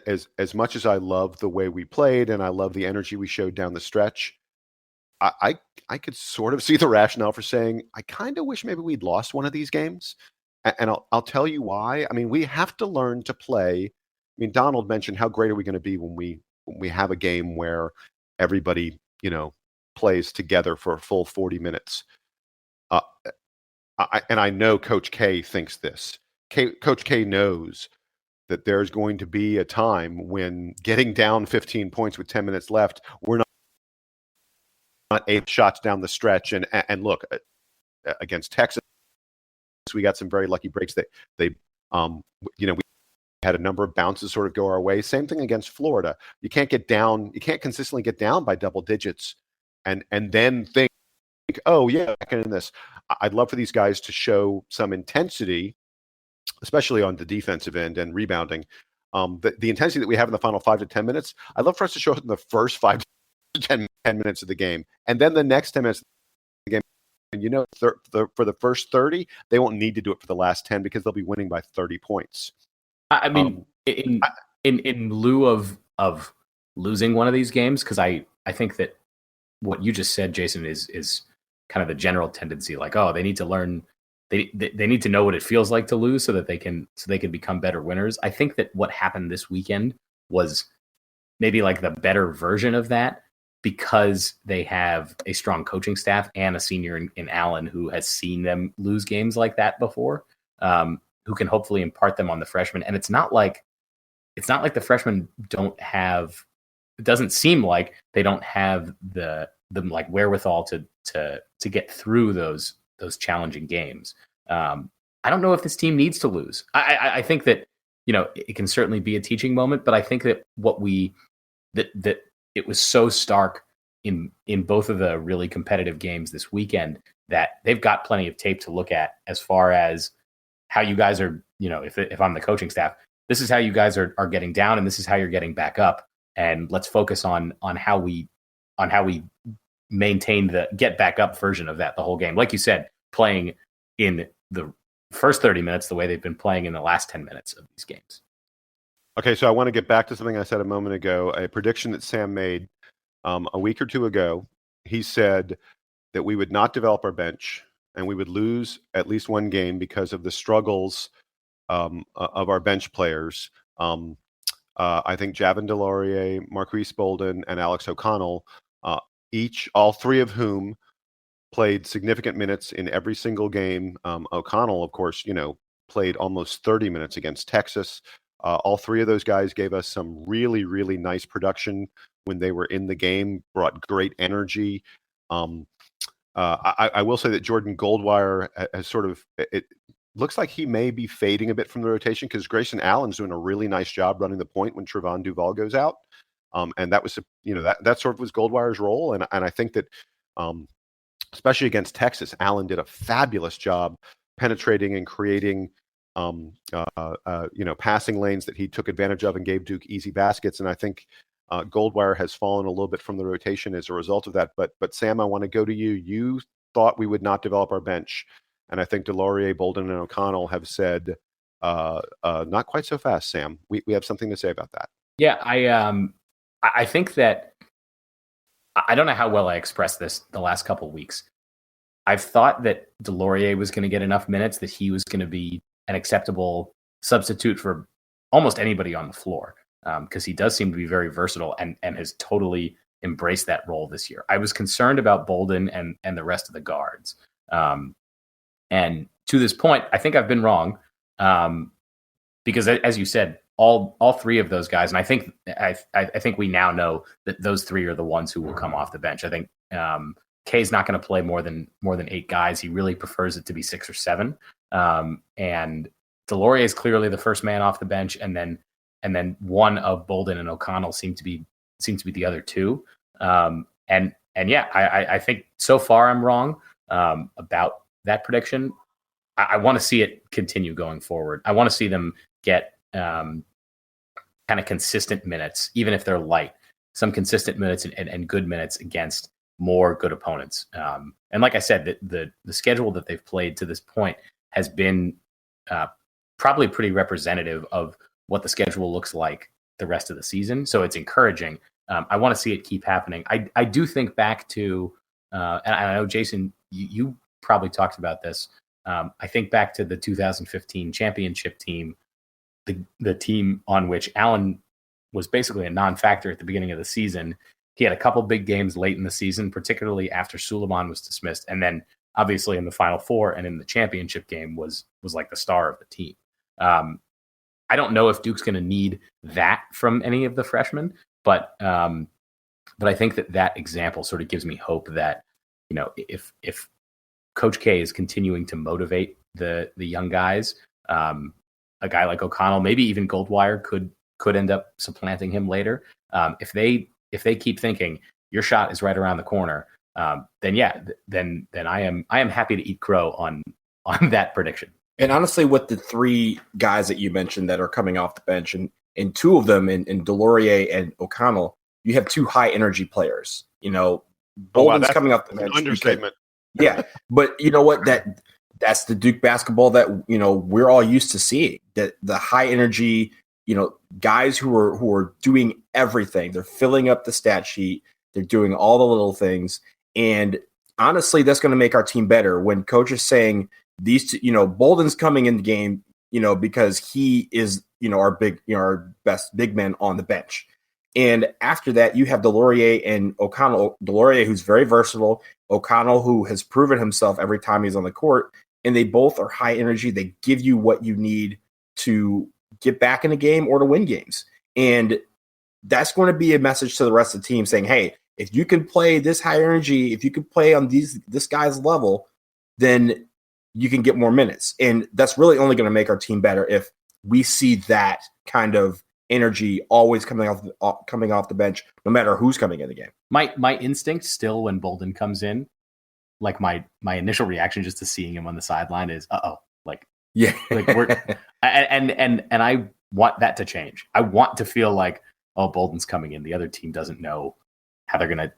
as much as I love the way we played and I love the energy we showed down the stretch, I could sort of see the rationale for saying I kind of wish maybe we'd lost one of these games. And I'll tell you why. I mean, we have to learn to play. I mean, Donald mentioned how great are we going to be when we have a game where everybody, plays together for a full 40 minutes. And I know Coach K thinks this. Coach K knows that there's going to be a time when getting down 15 points with 10 minutes left, we're not 8 shots down the stretch. And look, against Texas, we got some very lucky breaks. We had a number of bounces sort of go our way. Same thing against Florida. You can't consistently get down by double digits and then think, oh yeah, I can in this. I'd love for these guys to show some intensity, especially on the defensive end and rebounding. The intensity that we have in the final 5 to 10 minutes, I'd love for us to show it in the first 5 to 10 minutes of the game. And then the next 10 minutes of the game, and for the first 30, they won't need to do it for the last 10 because they'll be winning by 30 points. I mean, in lieu of losing one of these games, because I think that what you just said, Jason, is kind of the general tendency, like, oh, they need to learn, they need to know what it feels like to lose so they can become better winners. I think that what happened this weekend was maybe like the better version of that, because they have a strong coaching staff and a senior in Allen who has seen them lose games like that before, who can hopefully impart them on the freshmen. And it's not like the freshmen don't have, it doesn't seem like they don't have the like wherewithal to get through those challenging games. I don't know if this team needs to lose. I think that, it can certainly be a teaching moment, but I think that that it was so stark in both of the really competitive games this weekend that they've got plenty of tape to look at as far as how you guys are, if I'm the coaching staff, this is how you guys are getting down and this is how you're getting back up. And let's focus on how we maintain the get back up version of that the whole game. Like you said, playing in the first 30 minutes the way they've been playing in the last 10 minutes of these games. Okay, so I want to get back to something I said a moment ago, a prediction that Sam made a week or two ago. He said that we would not develop our bench and we would lose at least one game because of the struggles of our bench players. I think Javin DeLaurier, Marquise Bolden, and Alex O'Connell, all three of whom played significant minutes in every single game. O'Connell, of course, played almost 30 minutes against Texas. All three of those guys gave us some really, really nice production when they were in the game, brought great energy. I will say that Jordan Goldwire has sort of, it looks like he may be fading a bit from the rotation because Grayson Allen's doing a really nice job running the point when Trevon Duval goes out. And that was, that sort of was Goldwire's role. And I think that, especially against Texas, Allen did a fabulous job penetrating and creating, passing lanes that he took advantage of and gave Duke easy baskets. And I think Goldwire has fallen a little bit from the rotation as a result of that. But Sam, I want to go to you. You thought we would not develop our bench. And I think DeLaurier, Bolden, and O'Connell have said, not quite so fast, Sam. We have something to say about that. Yeah, I think that I don't know how well I expressed this the last couple of weeks. I've thought that DeLaurier was going to get enough minutes that he was going to be an acceptable substitute for almost anybody on the floor because he does seem to be very versatile and has totally embraced that role this year. I was concerned about Bolden and the rest of the guards. And to this point, I think I've been wrong because, as you said, all three of those guys, and I think we now know that those three are the ones who will come off the bench. I think Kay's not going to play more than 8 guys. He really prefers it to be 6 or 7. And DeLaurier is clearly the first man off the bench, and then one of Bolden and O'Connell seem to be the other two. And yeah, I think so far I'm wrong about that prediction. I want to see it continue going forward. I want to see them get kind of consistent minutes, even if they're light, some consistent minutes and good minutes against more good opponents. And like I said, the schedule that they've played to this point has been probably pretty representative of what the schedule looks like the rest of the season. So it's encouraging. I want to see it keep happening. I do think back to, and I know, Jason, you probably talked about this. I think back to the 2015 championship team, the team on which Allen was basically a non-factor at the beginning of the season. He had a couple big games late in the season, particularly after Suleiman was dismissed. And then obviously in the Final Four and in the championship game was like the star of the team. I don't know if Duke's going to need that from any of the freshmen, but I think that example sort of gives me hope that, if Coach K is continuing to motivate the young guys, a guy like O'Connell, maybe even Goldwire could end up supplanting him later. If they keep thinking your shot is right around the corner, then I am happy to eat crow on that prediction. And honestly, with the 3 guys that you mentioned that are coming off the bench, and 2 of them in DeLaurier and O'Connell, you have 2 high energy players. Bolden's coming off the bench. Understatement. Yeah, but you know what? That's the Duke basketball that we're all used to seeing. That the high energy, guys who are doing everything. They're filling up the stat sheet. They're doing all the little things. And honestly, that's going to make our team better. When coach is saying these two, Bolden's coming in the game, because he is, our best big man on the bench. And after that, you have DeLaurier and O'Connell. DeLaurier, who's very versatile. O'Connell, who has proven himself every time he's on the court. And they both are high energy. They give you what you need to get back in the game or to win games. And that's going to be a message to the rest of the team saying, hey, if you can play this high energy, if you can play on this guy's level, then you can get more minutes. And that's really only going to make our team better if we see that kind of energy always coming off the bench, no matter who's coming in the game. My instinct still when Bolden comes in, like my initial reaction just to seeing him on the sideline is, like we're and I want that to change. I want to feel like, Bolden's coming in. The other team doesn't know how they're gonna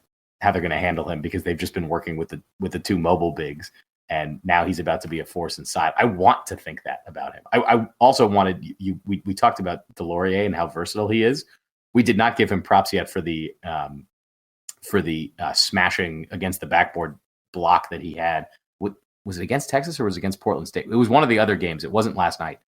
handle him because they've just been working with the two mobile bigs, and now he's about to be a force inside. I want to think that about him. I also wanted we talked about Delorier and how versatile he is. We did not give him props yet for the smashing against the backboard block that he had. Was it against Texas or was it against Portland State? It was one of the other games. It wasn't last night,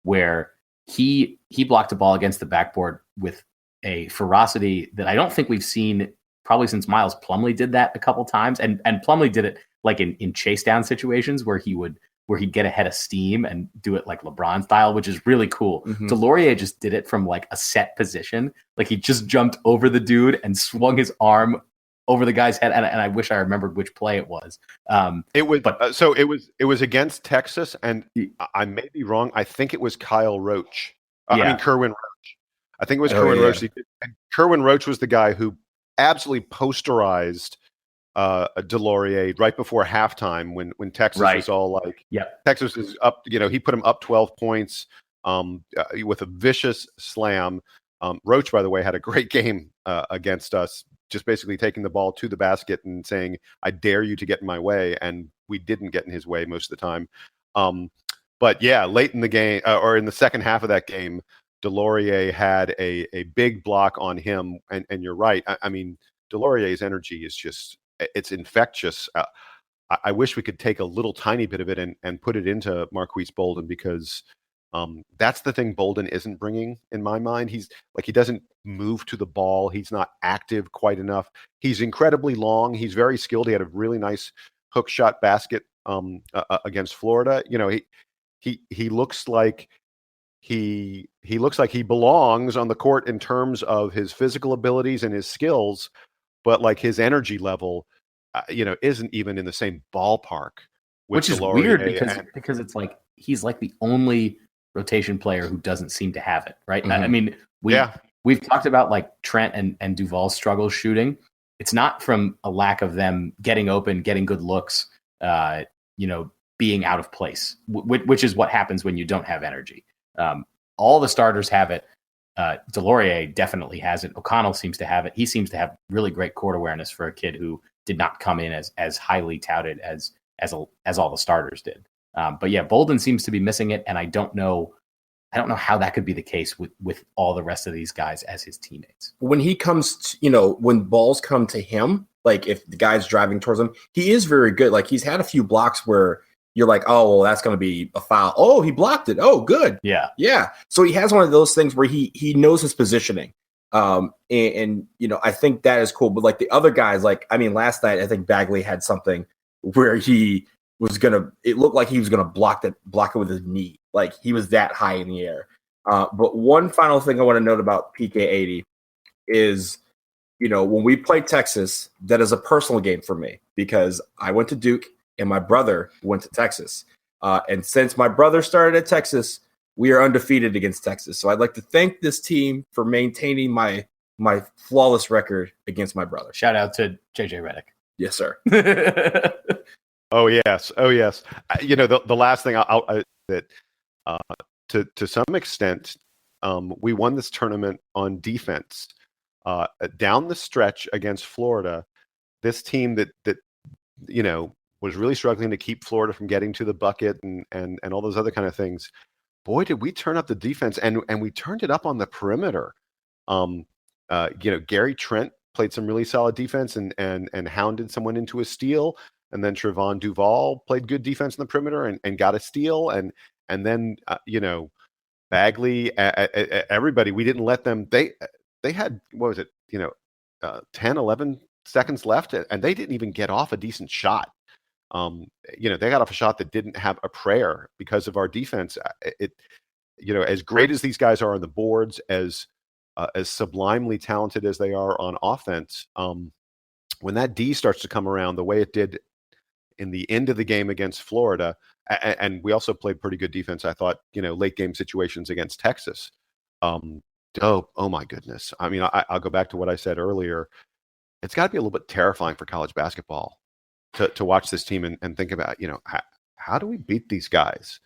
where he blocked a ball against the backboard with a ferocity that I don't think we've seen probably since Miles Plumlee did that a couple times. And Plumlee did it like in chase down situations where he'd get ahead of steam and do it like LeBron style, which is really cool. Mm-hmm. Delorier just did it from like a set position. Like he just jumped over the dude and swung his arm over the guy's head. And I wish I remembered which play it was. It was against Texas, and I may be wrong. I think it was Kyle Roach. Kerwin Roach. I think it was Kerwin Roach. And Kerwin Roach was the guy who absolutely posterized Delorier right before halftime when Texas was all like, Texas is up. He put him up 12 points with a vicious slam. Roach, by the way, had a great game against us, just basically taking the ball to the basket and saying, I dare you to get in my way. And we didn't get in his way most of the time. But yeah, late in the game or in the second half of that game, Delorier had a big block on him. And you're right. I mean, Delorier's energy is just, it's infectious. I wish we could take a little tiny bit of it and put it into Marquise Bolden, because that's the thing Bolden isn't bringing in my mind. He doesn't move to the ball. He's not active quite enough. He's incredibly long. He's very skilled. He had a really nice hook shot basket against Florida. He looks like he belongs on the court in terms of his physical abilities and his skills, but like his energy level, isn't even in the same ballpark. Which is weird because it's like he's like the only rotation player who doesn't seem to have it, right? Mm-hmm. I mean, we've talked about like Trent and Duval's struggles shooting. It's not from a lack of them getting open, getting good looks, being out of place, which is what happens when you don't have energy. All the starters have it. Delorier definitely has it. O'Connell seems to have it. He seems to have really great court awareness for a kid who did not come in as highly touted as all the starters did. But yeah, Bolden seems to be missing it, and I don't know how that could be the case with all the rest of these guys as his teammates. When he comes, when balls come to him, like if the guy's driving towards him, he is very good. Like he's had a few blocks where you're like, oh, well, that's going to be a foul. Oh, he blocked it. Oh, good. Yeah. Yeah. So he has one of those things where he knows his positioning. And I think that is cool. But like the other guys, last night, I think Bagley had something where he was it looked like he was going to block it with his knee. Like he was that high in the air. But one final thing I want to note about PK80 is, when we play Texas, that is a personal game for me because I went to Duke and my brother went to Texas. And since my brother started at Texas, we are undefeated against Texas. So I'd like to thank this team for maintaining my flawless record against my brother. Shout out to JJ Redick. Yes, sir. Oh yes. The last thing to some extent, we won this tournament on defense. Down the stretch against Florida, this team that was really struggling to keep Florida from getting to the bucket and all those other kind of things. Boy, did we turn up the defense, and we turned it up on the perimeter. Gary Trent played some really solid defense and hounded someone into a steal, and then Trevon Duval played good defense in the perimeter and got a steal, and then Bagley, everybody, we didn't let them. They had, what was it, 10, 11 seconds left, and they didn't even get off a decent shot. They got off a shot that didn't have a prayer because of our defense. As great as these guys are on the boards, as as sublimely talented as they are on offense, when that D starts to come around the way it did in the end of the game against Florida, and we also played pretty good defense, I thought, late game situations against Texas. Oh my goodness. I mean, I'll go back to what I said earlier. It's got to be a little bit terrifying for college basketball to watch this team and think about, how do we beat these guys?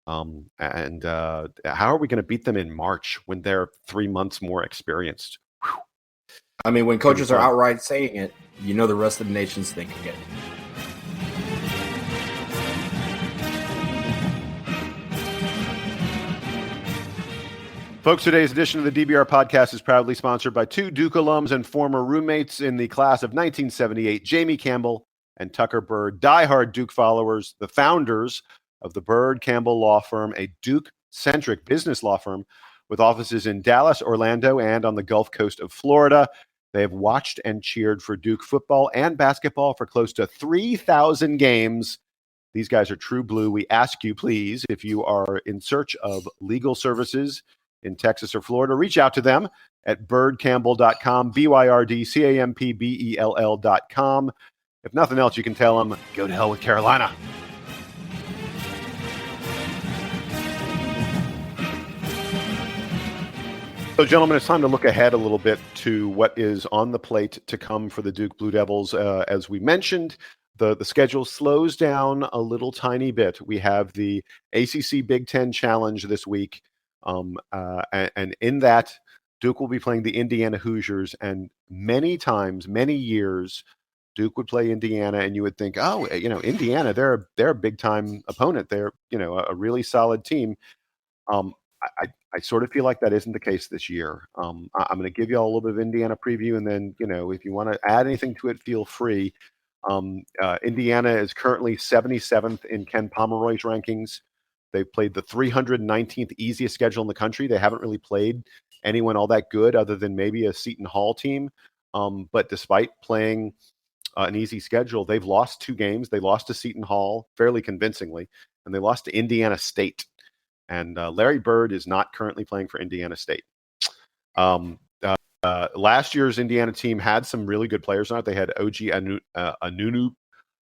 And how are we going to beat them in March when they're 3 months more experienced? Whew. I mean, when coaches are outright saying it, the rest of the nation's thinking it. Folks, today's edition of the DBR podcast is proudly sponsored by two Duke alums and former roommates in the class of 1978, Jamie Campbell and Tucker Byrd, diehard Duke followers, the founders of the ByrdCampbell Law Firm, a Duke-centric business law firm with offices in Dallas, Orlando, and on the Gulf Coast of Florida. They have watched and cheered for Duke football and basketball for close to 3,000 games. These guys are true blue. We ask you, please, if you are in search of legal services in Texas or Florida, reach out to them at ByrdCampbell.com, ByrdCampbell.com. If nothing else, you can tell them, go to hell with Carolina. So, gentlemen, it's time to look ahead a little bit to what is on the plate to come for the Duke Blue Devils. As we mentioned, the schedule slows down a little tiny bit. We have the ACC-Big Ten Challenge this week. And in that, Duke will be playing the Indiana Hoosiers. And many years, Duke would play Indiana, and you would think, Indiana, they're a big time opponent. They're a really solid team. I sort of feel like that isn't the case this year. I'm going to give you all a little bit of Indiana preview, and then if you want to add anything to it, feel free. Indiana is currently 77th in Ken Pomeroy's rankings. They've played the 319th easiest schedule in the country. They haven't really played anyone all that good other than maybe a Seton Hall team. But despite playing an easy schedule, they've lost 2 games. They lost to Seton Hall fairly convincingly, and they lost to Indiana State. And Larry Bird is not currently playing for Indiana State. Last year's Indiana team had some really good players on it. They had OG Anunu.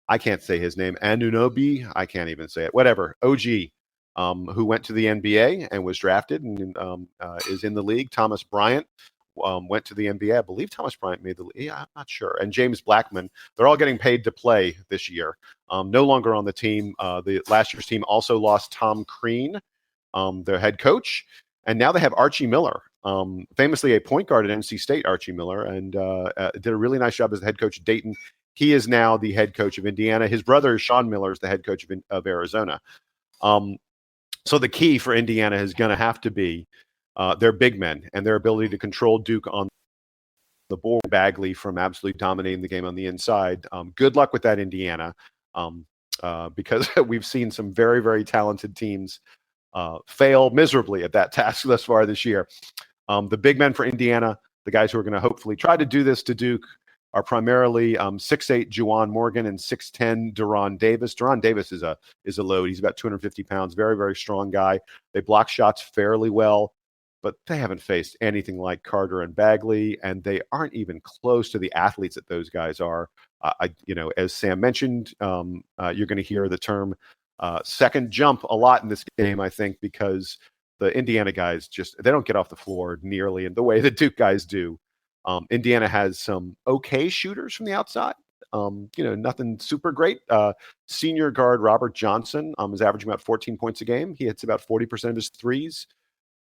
I can't say his name. Anunoby. I can't even say it. Whatever. OG. Who went to the NBA and was drafted and is in the league. Thomas Bryant went to the NBA. I believe Thomas Bryant made the league. Yeah, I'm not sure. And James Blackman. They're all getting paid to play this year. No longer on the team. The last year's team also lost Tom Crean, their head coach. And now they have Archie Miller, famously a point guard at NC State, Archie Miller, and did a really nice job as the head coach at Dayton. He is now the head coach of Indiana. His brother, Sean Miller, is the head coach of Arizona. So the key for Indiana is going to have to be their big men and their ability to control Duke on the board. Bagley from absolutely dominating the game on the inside. Good luck with that, Indiana, because we've seen some very, very talented teams fail miserably at that task thus far this year. The big men for Indiana, the guys who are going to hopefully try to do this to Duke, are primarily 6'8" Juwan Morgan and 6'10" Deron Davis. Deron Davis is a load. He's about 250 pounds, very, very strong guy. They block shots fairly well, but they haven't faced anything like Carter and Bagley, and they aren't even close to the athletes that those guys are. As Sam mentioned, you're going to hear the term second jump a lot in this game, I think, because the Indiana guys they don't get off the floor nearly in the way the Duke guys do. Indiana has some okay shooters from the outside. Nothing super great. Senior guard Robert Johnson is averaging about 14 points a game. He hits about 40% of his threes,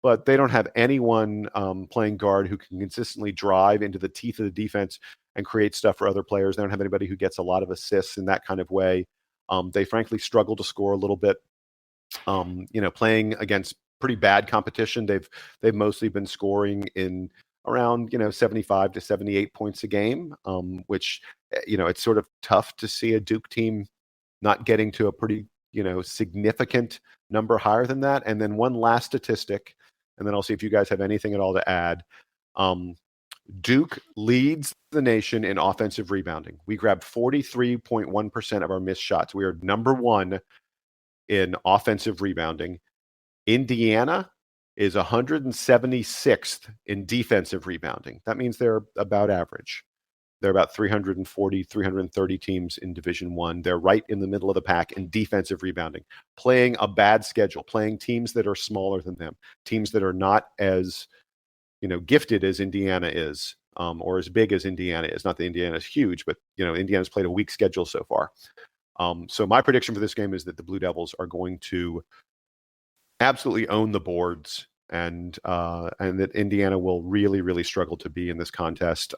but they don't have anyone playing guard who can consistently drive into the teeth of the defense and create stuff for other players. They don't have anybody who gets a lot of assists in that kind of way. They frankly struggle to score a little bit. Playing against pretty bad competition, they've mostly been scoring in around 75 to 78 points a game, which it's sort of tough to see a Duke team not getting to a pretty significant number higher than that. And then one last statistic, and then I'll see if you guys have anything at all to add. Duke leads the nation in offensive rebounding. We grabbed 43.1% of our missed shots. We are number 1 in offensive rebounding. Indiana is 176th in defensive rebounding. That means they're about average. They're about 340, 330 teams in Division I. They're right in the middle of the pack in defensive rebounding, playing a bad schedule, playing teams that are smaller than them, teams that are not as, gifted as Indiana is, or as big as Indiana is. Not that Indiana is huge, but, Indiana's played a weak schedule so far. So my prediction for this game is that the Blue Devils are going to absolutely own the boards, and that Indiana will really, really struggle to be in this contest.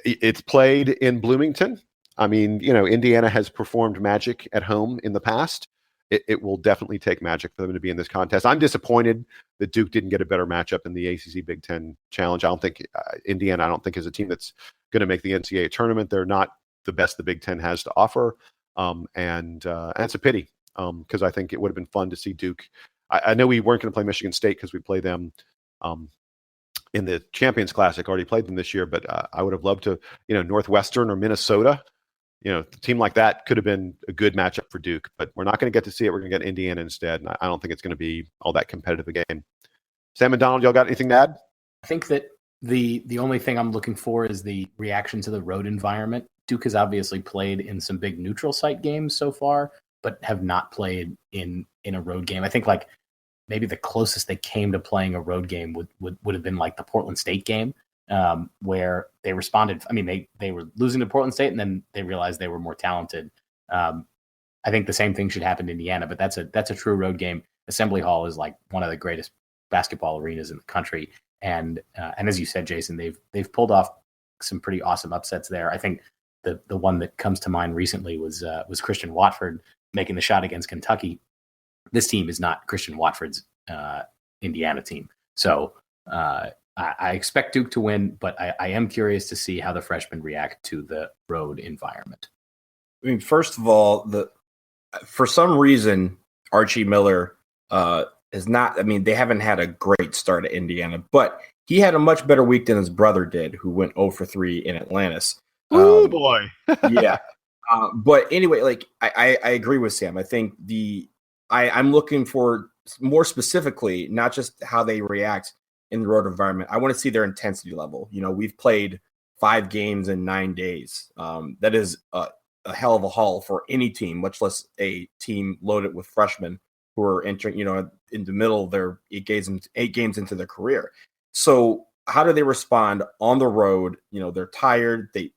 It's played in Bloomington. I mean, Indiana has performed magic at home in the past. It will definitely take magic for them to be in this contest. I'm disappointed that Duke didn't get a better matchup in the ACC-Big Ten Challenge. I don't think Indiana, is a team that's going to make the NCAA tournament. They're not the best the Big Ten has to offer, and it's a pity because I think it would have been fun to see Duke. I know we weren't going to play Michigan State because we play them in the Champions Classic. Already played them this year, but I would have loved to, Northwestern or Minnesota. A team like that could have been a good matchup for Duke, but we're not going to get to see it. We're going to get Indiana instead, and I don't think it's going to be all that competitive a game. Sam and Donald, y'all got anything to add? I think that the only thing I'm looking for is the reaction to the road environment. Duke has obviously played in some big neutral site games so far, but have not played in a road game. I think maybe the closest they came to playing a road game would have been like the Portland State game, where they responded. I mean, they were losing to Portland State, and then they realized they were more talented. I think the same thing should happen to Indiana, but that's a true road game. Assembly Hall is like one of the greatest basketball arenas in the country, and as you said, Jason, they've pulled off some pretty awesome upsets there. I think the one that comes to mind recently was Christian Watford making the shot against Kentucky. This team is not Christian Watford's Indiana team. So I expect Duke to win, but I am curious to see how the freshmen react to the road environment. I mean, first of all, for some reason, Archie Miller is not. I mean, they haven't had a great start at Indiana, but he had a much better week than his brother did, who went 0 for 3 in Atlantis. Oh boy, yeah. But anyway, I agree with Sam. I think I'm looking for more specifically, not just how they react in the road environment. I want to see their intensity level. We've played 5 games in 9 days. That is a hell of a haul for any team, much less a team loaded with freshmen who are entering, in the middle of their 8 games into their career. So how do they respond on the road? They're tired. They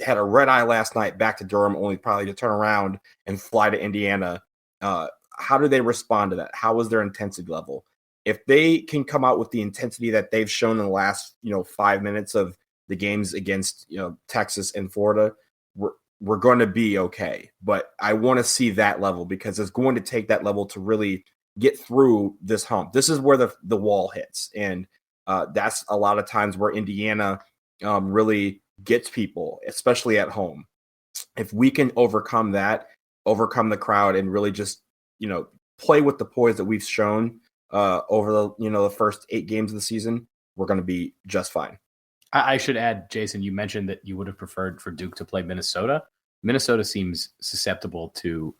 had a red eye last night back to Durham, only probably to turn around and fly to Indiana. How do they respond to that? How is their intensity level? If they can come out with the intensity that they've shown in the last, 5 minutes of the games against, Texas and Florida, we're going to be okay. But I want to see that level because it's going to take that level to really get through this hump. This is where the wall hits. And that's a lot of times where Indiana really gets people, especially at home. If we can overcome the crowd and really just, play with the poise that we've shown over the first 8 games of the season, we're going to be just fine. I should add, Jason, you mentioned that you would have preferred for Duke to play Minnesota. Minnesota seems susceptible to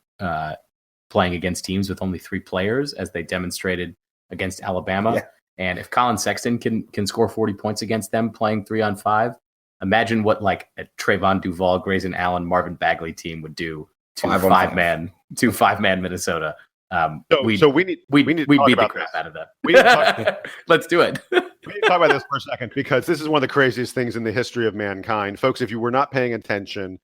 playing against teams with only 3 players, as they demonstrated against Alabama. Yeah. And if Colin Sexton can score 40 points against them playing 3-on-5, imagine what a Trayvon Duval, Grayson Allen, Marvin Bagley team would do to five-man Minnesota. So we need to beat the crap out of them. Let's do it. We need to talk about this for a second because this is one of the craziest things in the history of mankind. Folks, if you were not paying attention,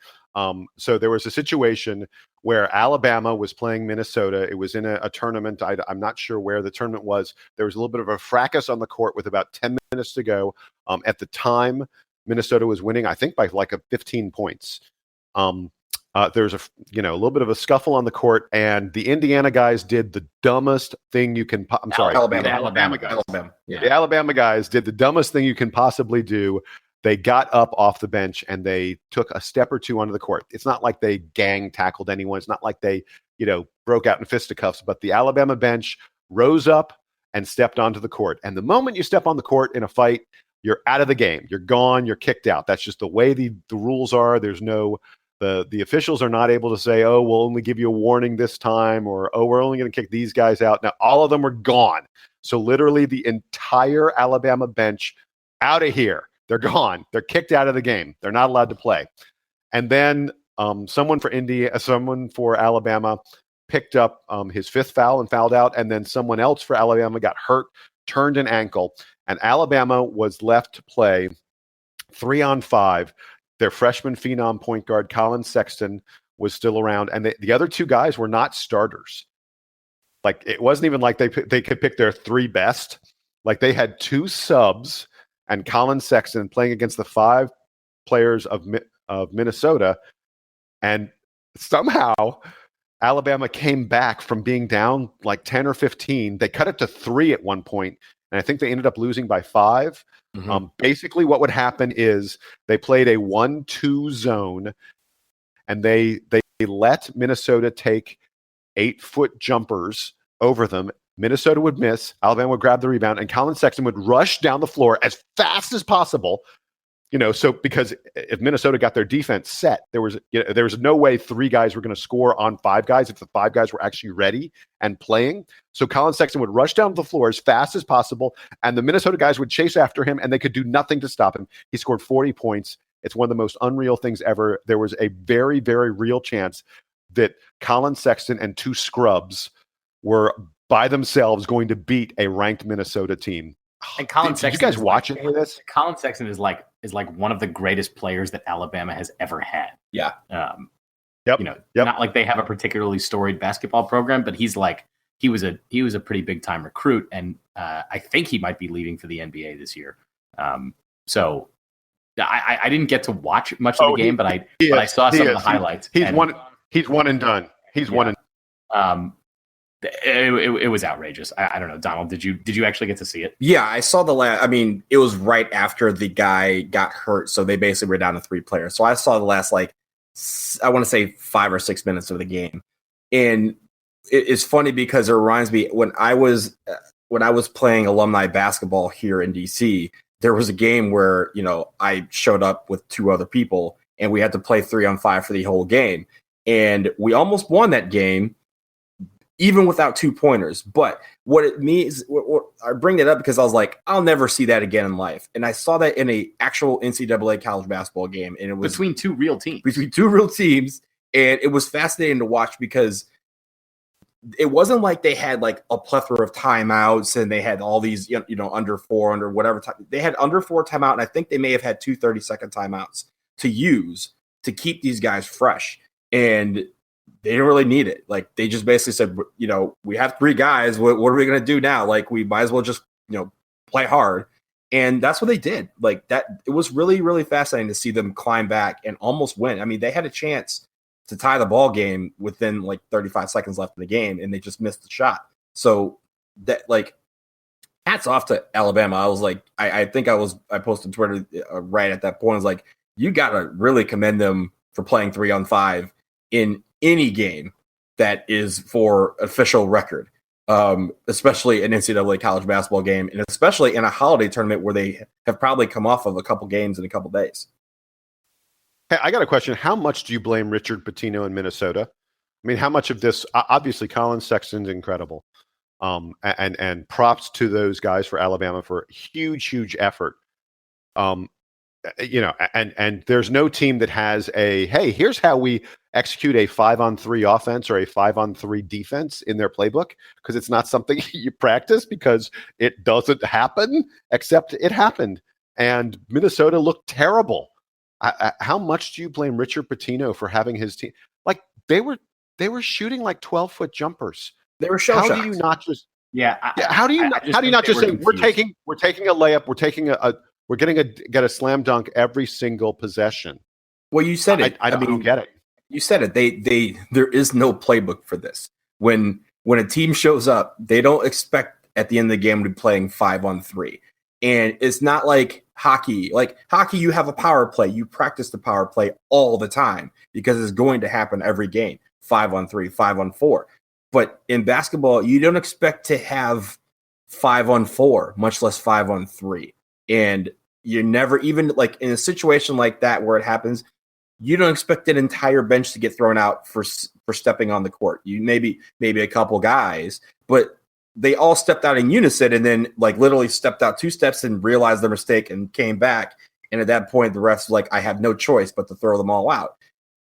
so there was a situation where Alabama was playing Minnesota. It was in a tournament. I'm not sure where the tournament was. There was a little bit of a fracas on the court with about 10 minutes to go. At the time, Minnesota was winning, I think, by 15 points. There's a little bit of a scuffle on the court, and the Indiana guys did the dumbest thing you can. Alabama guys. Yeah. The Alabama guys did the dumbest thing you can possibly do. They got up off the bench and they took a step or two onto the court. It's not like they gang tackled anyone. It's not like they, broke out in fisticuffs. But the Alabama bench rose up and stepped onto the court. And the moment you step on the court in a fight, you're out of the game. You're gone. You're kicked out. That's just the way the rules are. There's no The officials are not able to say, oh, we'll only give you a warning this time, or, oh, we're only going to kick these guys out. Now, all of them are gone. So literally the entire Alabama bench out of here. They're gone. They're kicked out of the game. They're not allowed to play. And then someone for Alabama picked up his fifth foul and fouled out. And then someone else for Alabama got hurt, turned an ankle. And Alabama was left to play 3-on-5. Their freshman phenom point guard, Colin Sexton, was still around. And the other two guys were not starters. Like, it wasn't even like they could pick their three best. Like, they had two subs and Colin Sexton playing against the five players of Minnesota. And somehow Alabama came back from being down like 10 or 15. They cut it to 3 at one point, and I think they ended up losing by 5. Mm-hmm. Basically, what would happen is they played a 1-2 zone, and they let Minnesota take 8-foot jumpers over them. Minnesota would miss, Alabama would grab the rebound, and Colin Sexton would rush down the floor as fast as possible. So because if Minnesota got their defense set, there was no way 3 guys were going to score on 5 guys if the 5 guys were actually ready and playing. So Colin Sexton would rush down the floor as fast as possible, and the Minnesota guys would chase after him, and they could do nothing to stop him. He scored 40 points. It's one of the most unreal things ever. There was a very, very real chance that Colin Sexton and 2 scrubs were by themselves going to beat a ranked Minnesota team. And Colin Sexton, did you guys watch any of this? Colin Sexton is like one of the greatest players that Alabama has ever had. Yeah. Yep. Not like they have a particularly storied basketball program, but he was a pretty big time recruit, and I think he might be leaving for the NBA this year. So I didn't get to watch much of the game, but I saw some of the highlights. He's one and done. He's one and It was outrageous. I don't know, Donald. Did you actually get to see it? Yeah, I saw the last. I mean, it was right after the guy got hurt, so they basically were down to 3 players. So I saw the last, I want to say 5 or 6 minutes of the game, and it's funny because it reminds me when I was playing alumni basketball here in DC. There was a game where I showed up with 2 other people, and we had to play 3-on-5 for the whole game, and we almost won that game, even without 2 pointers. But what it means, I bring it up because I was like, I'll never see that again in life. And I saw that in a actual NCAA college basketball game. And it was between 2 real teams. And it was fascinating to watch because it wasn't like they had like a plethora of timeouts and they had all these, under 4, under whatever time. They had under 4 timeout. And I think they may have had 2 30-second timeouts to use to keep these guys fresh. And they didn't really need it. Like, they just basically said, we have 3 guys. What are we going to do now? Like, we might as well just, play hard. And that's what they did. Like, that, it was really, really fascinating to see them climb back and almost win. I mean, they had a chance to tie the ball game within like 35 seconds left in the game, and they just missed the shot. So that, hats off to Alabama. I was like, I think I posted Twitter right at that point. I was like, you got to really commend them for playing 3-on-5 in any game that is for official record, especially an NCAA college basketball game, and especially in a holiday tournament where they have probably come off of a couple games in a couple days. Hey, I got a question. How much do you blame Richard Pitino in Minnesota? I mean, how much of this, obviously Colin Sexton's incredible. And props to those guys for Alabama for huge effort. And there's no team that has hey, here's how we execute a 5-on-3 offense or a 5-on-3 defense in their playbook, because it's not something you practice, because it doesn't happen, except it happened. And Minnesota looked terrible. How much do you blame Richard Pitino for having his team? Like, they were shooting like 12-foot jumpers. They were shell shocked. How do you not just how do you not just say we're taking a layup, we're get a slam dunk every single possession? Well, you said it. I don't get it. You said it. There is no playbook for this. When a team shows up, they don't expect at the end of the game to be playing 5-on-3. And it's not like hockey. Like hockey, you have a power play. You practice the power play all the time because it's going to happen every game. 5-on-3, 5-on-4. But in basketball, you don't expect to have 5-on-4, much less 5-on-3. And you never, even like in a situation like that where it happens, you don't expect an entire bench to get thrown out for stepping on the court. You maybe a couple guys, but they all stepped out in unison and then like literally stepped out 2 steps and realized their mistake and came back. And at that point, the refs like, I have no choice but to throw them all out.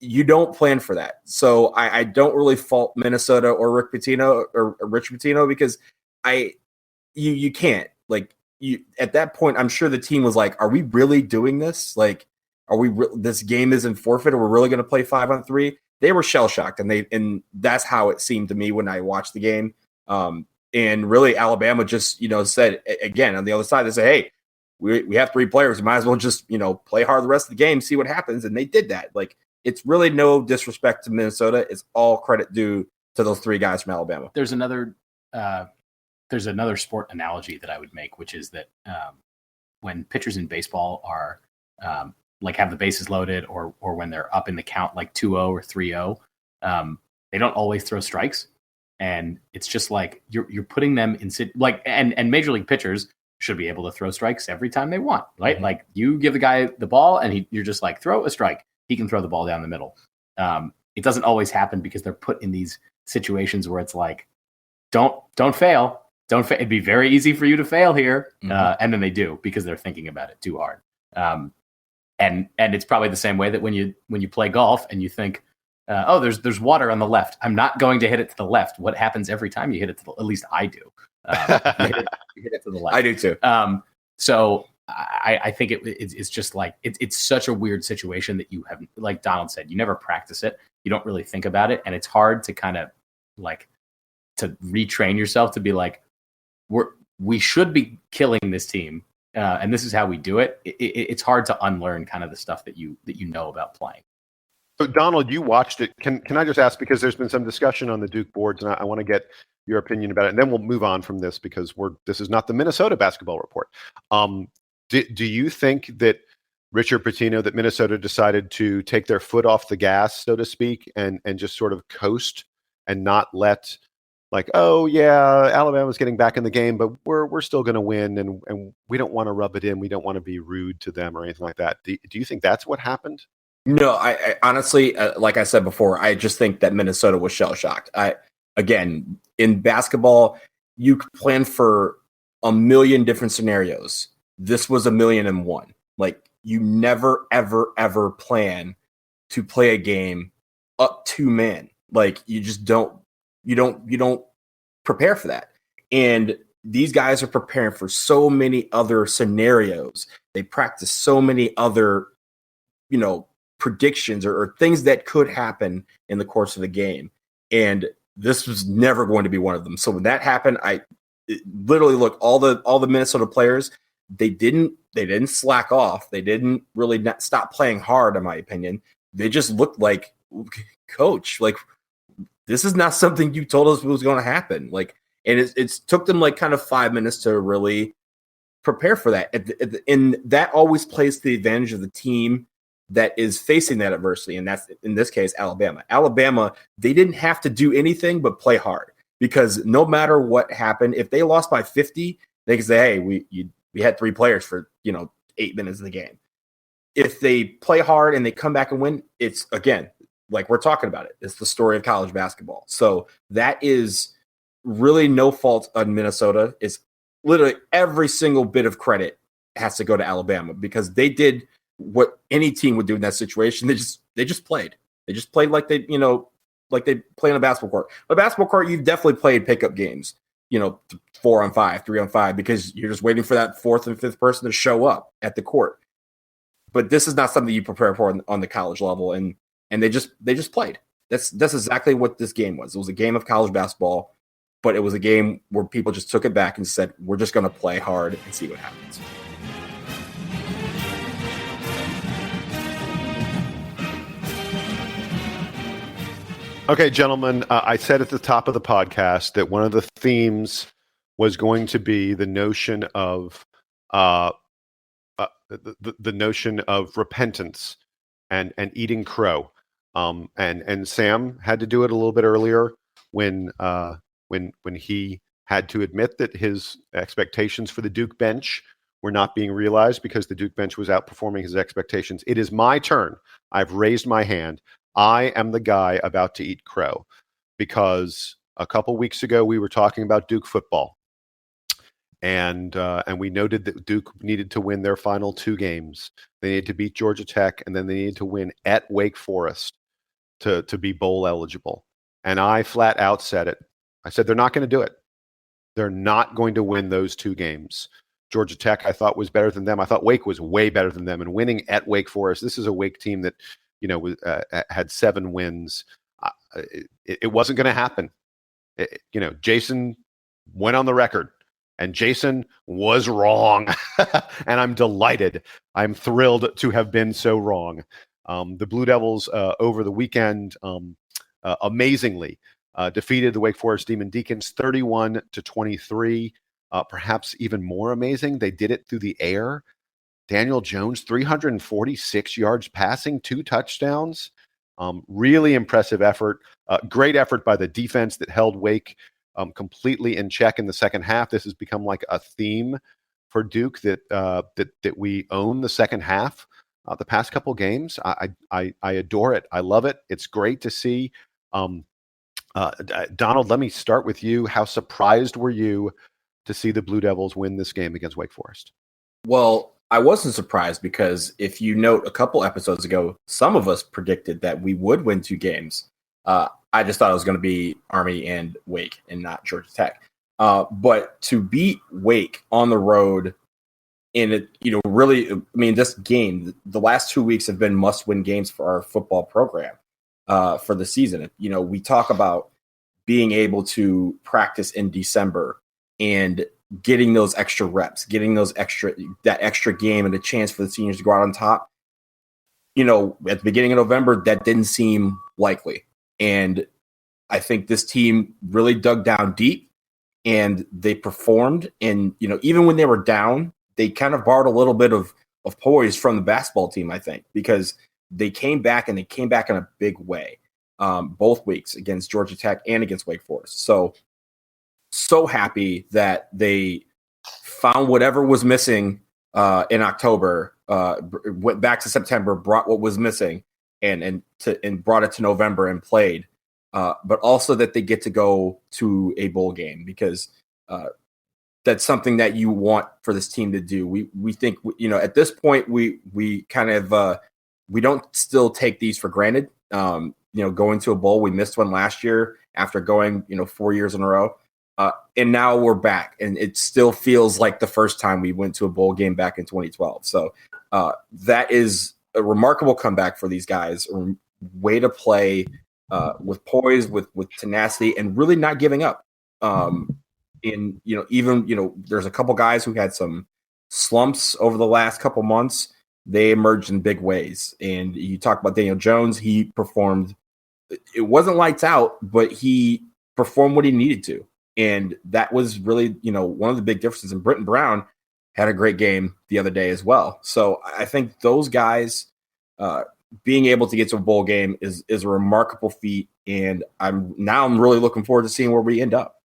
You don't plan for that. So I don't really fault Minnesota or Rick Pitino or Richard Pitino because you can't. Like, at that point, I'm sure the team was like, are we really doing this? Like, this game isn't forfeit, or we're really going to play 5-on-3? They were shell shocked, and that's how it seemed to me when I watched the game. And really, Alabama just said again on the other side, they say, hey, we have 3 players, we might as well just play hard the rest of the game, see what happens, and they did that. Like, it's really no disrespect to Minnesota; it's all credit due to those 3 guys from Alabama. There's another sport analogy that I would make, which is that when pitchers in baseball are like have the bases loaded, or when they're up in the count like 2-0 or 3-0, they don't always throw strikes, and it's just like you're putting them in like and major league pitchers should be able to throw strikes every time they want, right? Mm-hmm. Like you give the guy the ball and you're just like throw a strike, he can throw the ball down the middle. It doesn't always happen because they're put in these situations where it's like don't fail. It'd be very easy for you to fail here. Mm-hmm. And then they do because they're thinking about it too hard. And it's probably the same way that when you play golf and you think, there's water on the left, I'm not going to hit it to the left. What happens every time you hit it to at least I do. You hit it to the left. I do too. So I think it's just like, it's such a weird situation that you have, like Donald said, you never practice it. You don't really think about it. And it's hard to kind of like, to retrain yourself to be like, we should be killing this team. And this is how we do it. It's hard to unlearn kind of the stuff that you know about playing. So Donald, you watched it. Can I just ask, because there's been some discussion on the Duke boards, and I want to get your opinion about it, and then we'll move on from this because this is not the Minnesota basketball report. Do you think that Richard Pitino, that Minnesota decided to take their foot off the gas, so to speak, and just sort of coast and not let, like, oh yeah, Alabama's getting back in the game, but we're still going to win, and we don't want to rub it in, we don't want to be rude to them or anything like that? Do you think that's what happened? No, I honestly, like I said before, I just think that Minnesota was shell shocked. Again, in basketball, you could plan for a million different scenarios. This was 1,000,001. Like, you never, ever, ever plan to play a game up 2 men. Like, you just don't. You don't prepare for that. And these guys are preparing for so many other scenarios. They practice so many other, predictions or things that could happen in the course of the game. And this was never going to be one of them. So when that happened, literally look, all the Minnesota players, they didn't slack off. They didn't really stop playing hard, in my opinion. They just looked like, coach, like, this is not something you told us was going to happen. Like, and it took them like kind of 5 minutes to really prepare for that. And that always plays to the advantage of the team that is facing that adversity. And that's, in this case, Alabama. Alabama, they didn't have to do anything but play hard, because no matter what happened, if they lost by 50, they could say, hey, we had 3 players for, 8 minutes of the game. If they play hard and they come back and win, it's, again, like we're talking about it, it's the story of college basketball. So that is really no fault on Minnesota. It's literally every single bit of credit has to go to Alabama, because they did what any team would do in that situation. They just played. They just played like they, like they play on a basketball court. But basketball court, you've definitely played pickup games, 4-on-5, 3-on-5, because you're just waiting for that 4th and 5th person to show up at the court. But this is not something you prepare for on the college level. And they just played. That's exactly what this game was. It was a game of college basketball, but it was a game where people just took it back and said, we're just going to play hard and see what happens. Okay, gentlemen, I said at the top of the podcast that one of the themes was going to be the notion of the notion of repentance and eating crow. And Sam had to do it a little bit earlier when he had to admit that his expectations for the Duke bench were not being realized because the Duke bench was outperforming his expectations. It is my turn. I've raised my hand. I am the guy about to eat crow because a couple weeks ago we were talking about Duke football. And we noted that Duke needed to win their final 2 games. They needed to beat Georgia Tech, and then they needed to win at Wake Forest to be bowl eligible. And I flat out said it. I said they're not going to do it. They're not going to win those 2 games. Georgia Tech, I thought, was better than them. I thought Wake was way better than them. And winning at Wake Forest, this is a Wake team that, had 7 wins. It wasn't going to happen. Jason went on the record. And Jason was wrong. And I'm delighted. I'm thrilled to have been so wrong. The Blue Devils over the weekend amazingly defeated the Wake Forest Demon Deacons 31-23. Perhaps even more amazing, they did it through the air. Daniel Jones, 346 yards passing, 2 touchdowns. Really impressive effort. Great effort by the defense that held Wake completely in check in the second half. This has become like a theme for Duke that we own the second half. The past couple games, I adore it. I love it. It's great to see. Donald, let me start with you. How surprised were you to see the Blue Devils win this game against Wake Forest? Well, I wasn't surprised because if you note a couple episodes ago, some of us predicted that we would win 2 games. I just thought it was going to be Army and Wake and not Georgia Tech. But to beat Wake on the road in it, really, this game, the last 2 weeks have been must-win games for our football program for the season. We talk about being able to practice in December and getting those extra reps, getting that extra game and a chance for the seniors to go out on top. At the beginning of November, that didn't seem likely. And I think this team really dug down deep and they performed. And, even when they were down, they kind of borrowed a little bit of poise from the basketball team, I think, because they came back and they came back in a big way both weeks against Georgia Tech and against Wake Forest. So happy that they found whatever was missing in October, went back to September, brought what was missing and brought it to November and played. But also that they get to go to a bowl game because that's something that you want for this team to do. We think, at this point, we kind of we don't still take these for granted. Going to a bowl, we missed one last year after going, 4 years in a row. And now we're back, and it still feels like the first time we went to a bowl game back in 2012. So that is a remarkable comeback for these guys. A way to play with poise, with tenacity, and really not giving up. There's a couple guys who had some slumps over the last couple months. They emerged in big ways. And you talk about Daniel Jones, he performed. It wasn't lights out, but he performed what he needed to. And that was really, one of the big differences. And Britton Brown had a great game the other day as well. So I think those guys being able to get to a bowl game is a remarkable feat. And I'm really looking forward to seeing where we end up.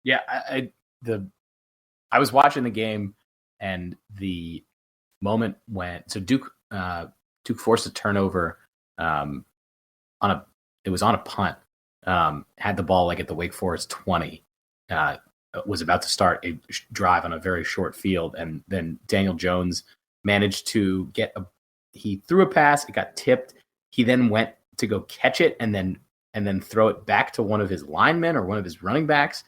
Yeah, I was watching the game, and the moment when Duke forced a turnover it was on a punt, had the ball like at the Wake Forest 20. Was about to start a drive on a very short field, and then Daniel Jones managed to he threw a pass, it got tipped. He then went to go catch it and then throw it back to one of his linemen or one of his running backs.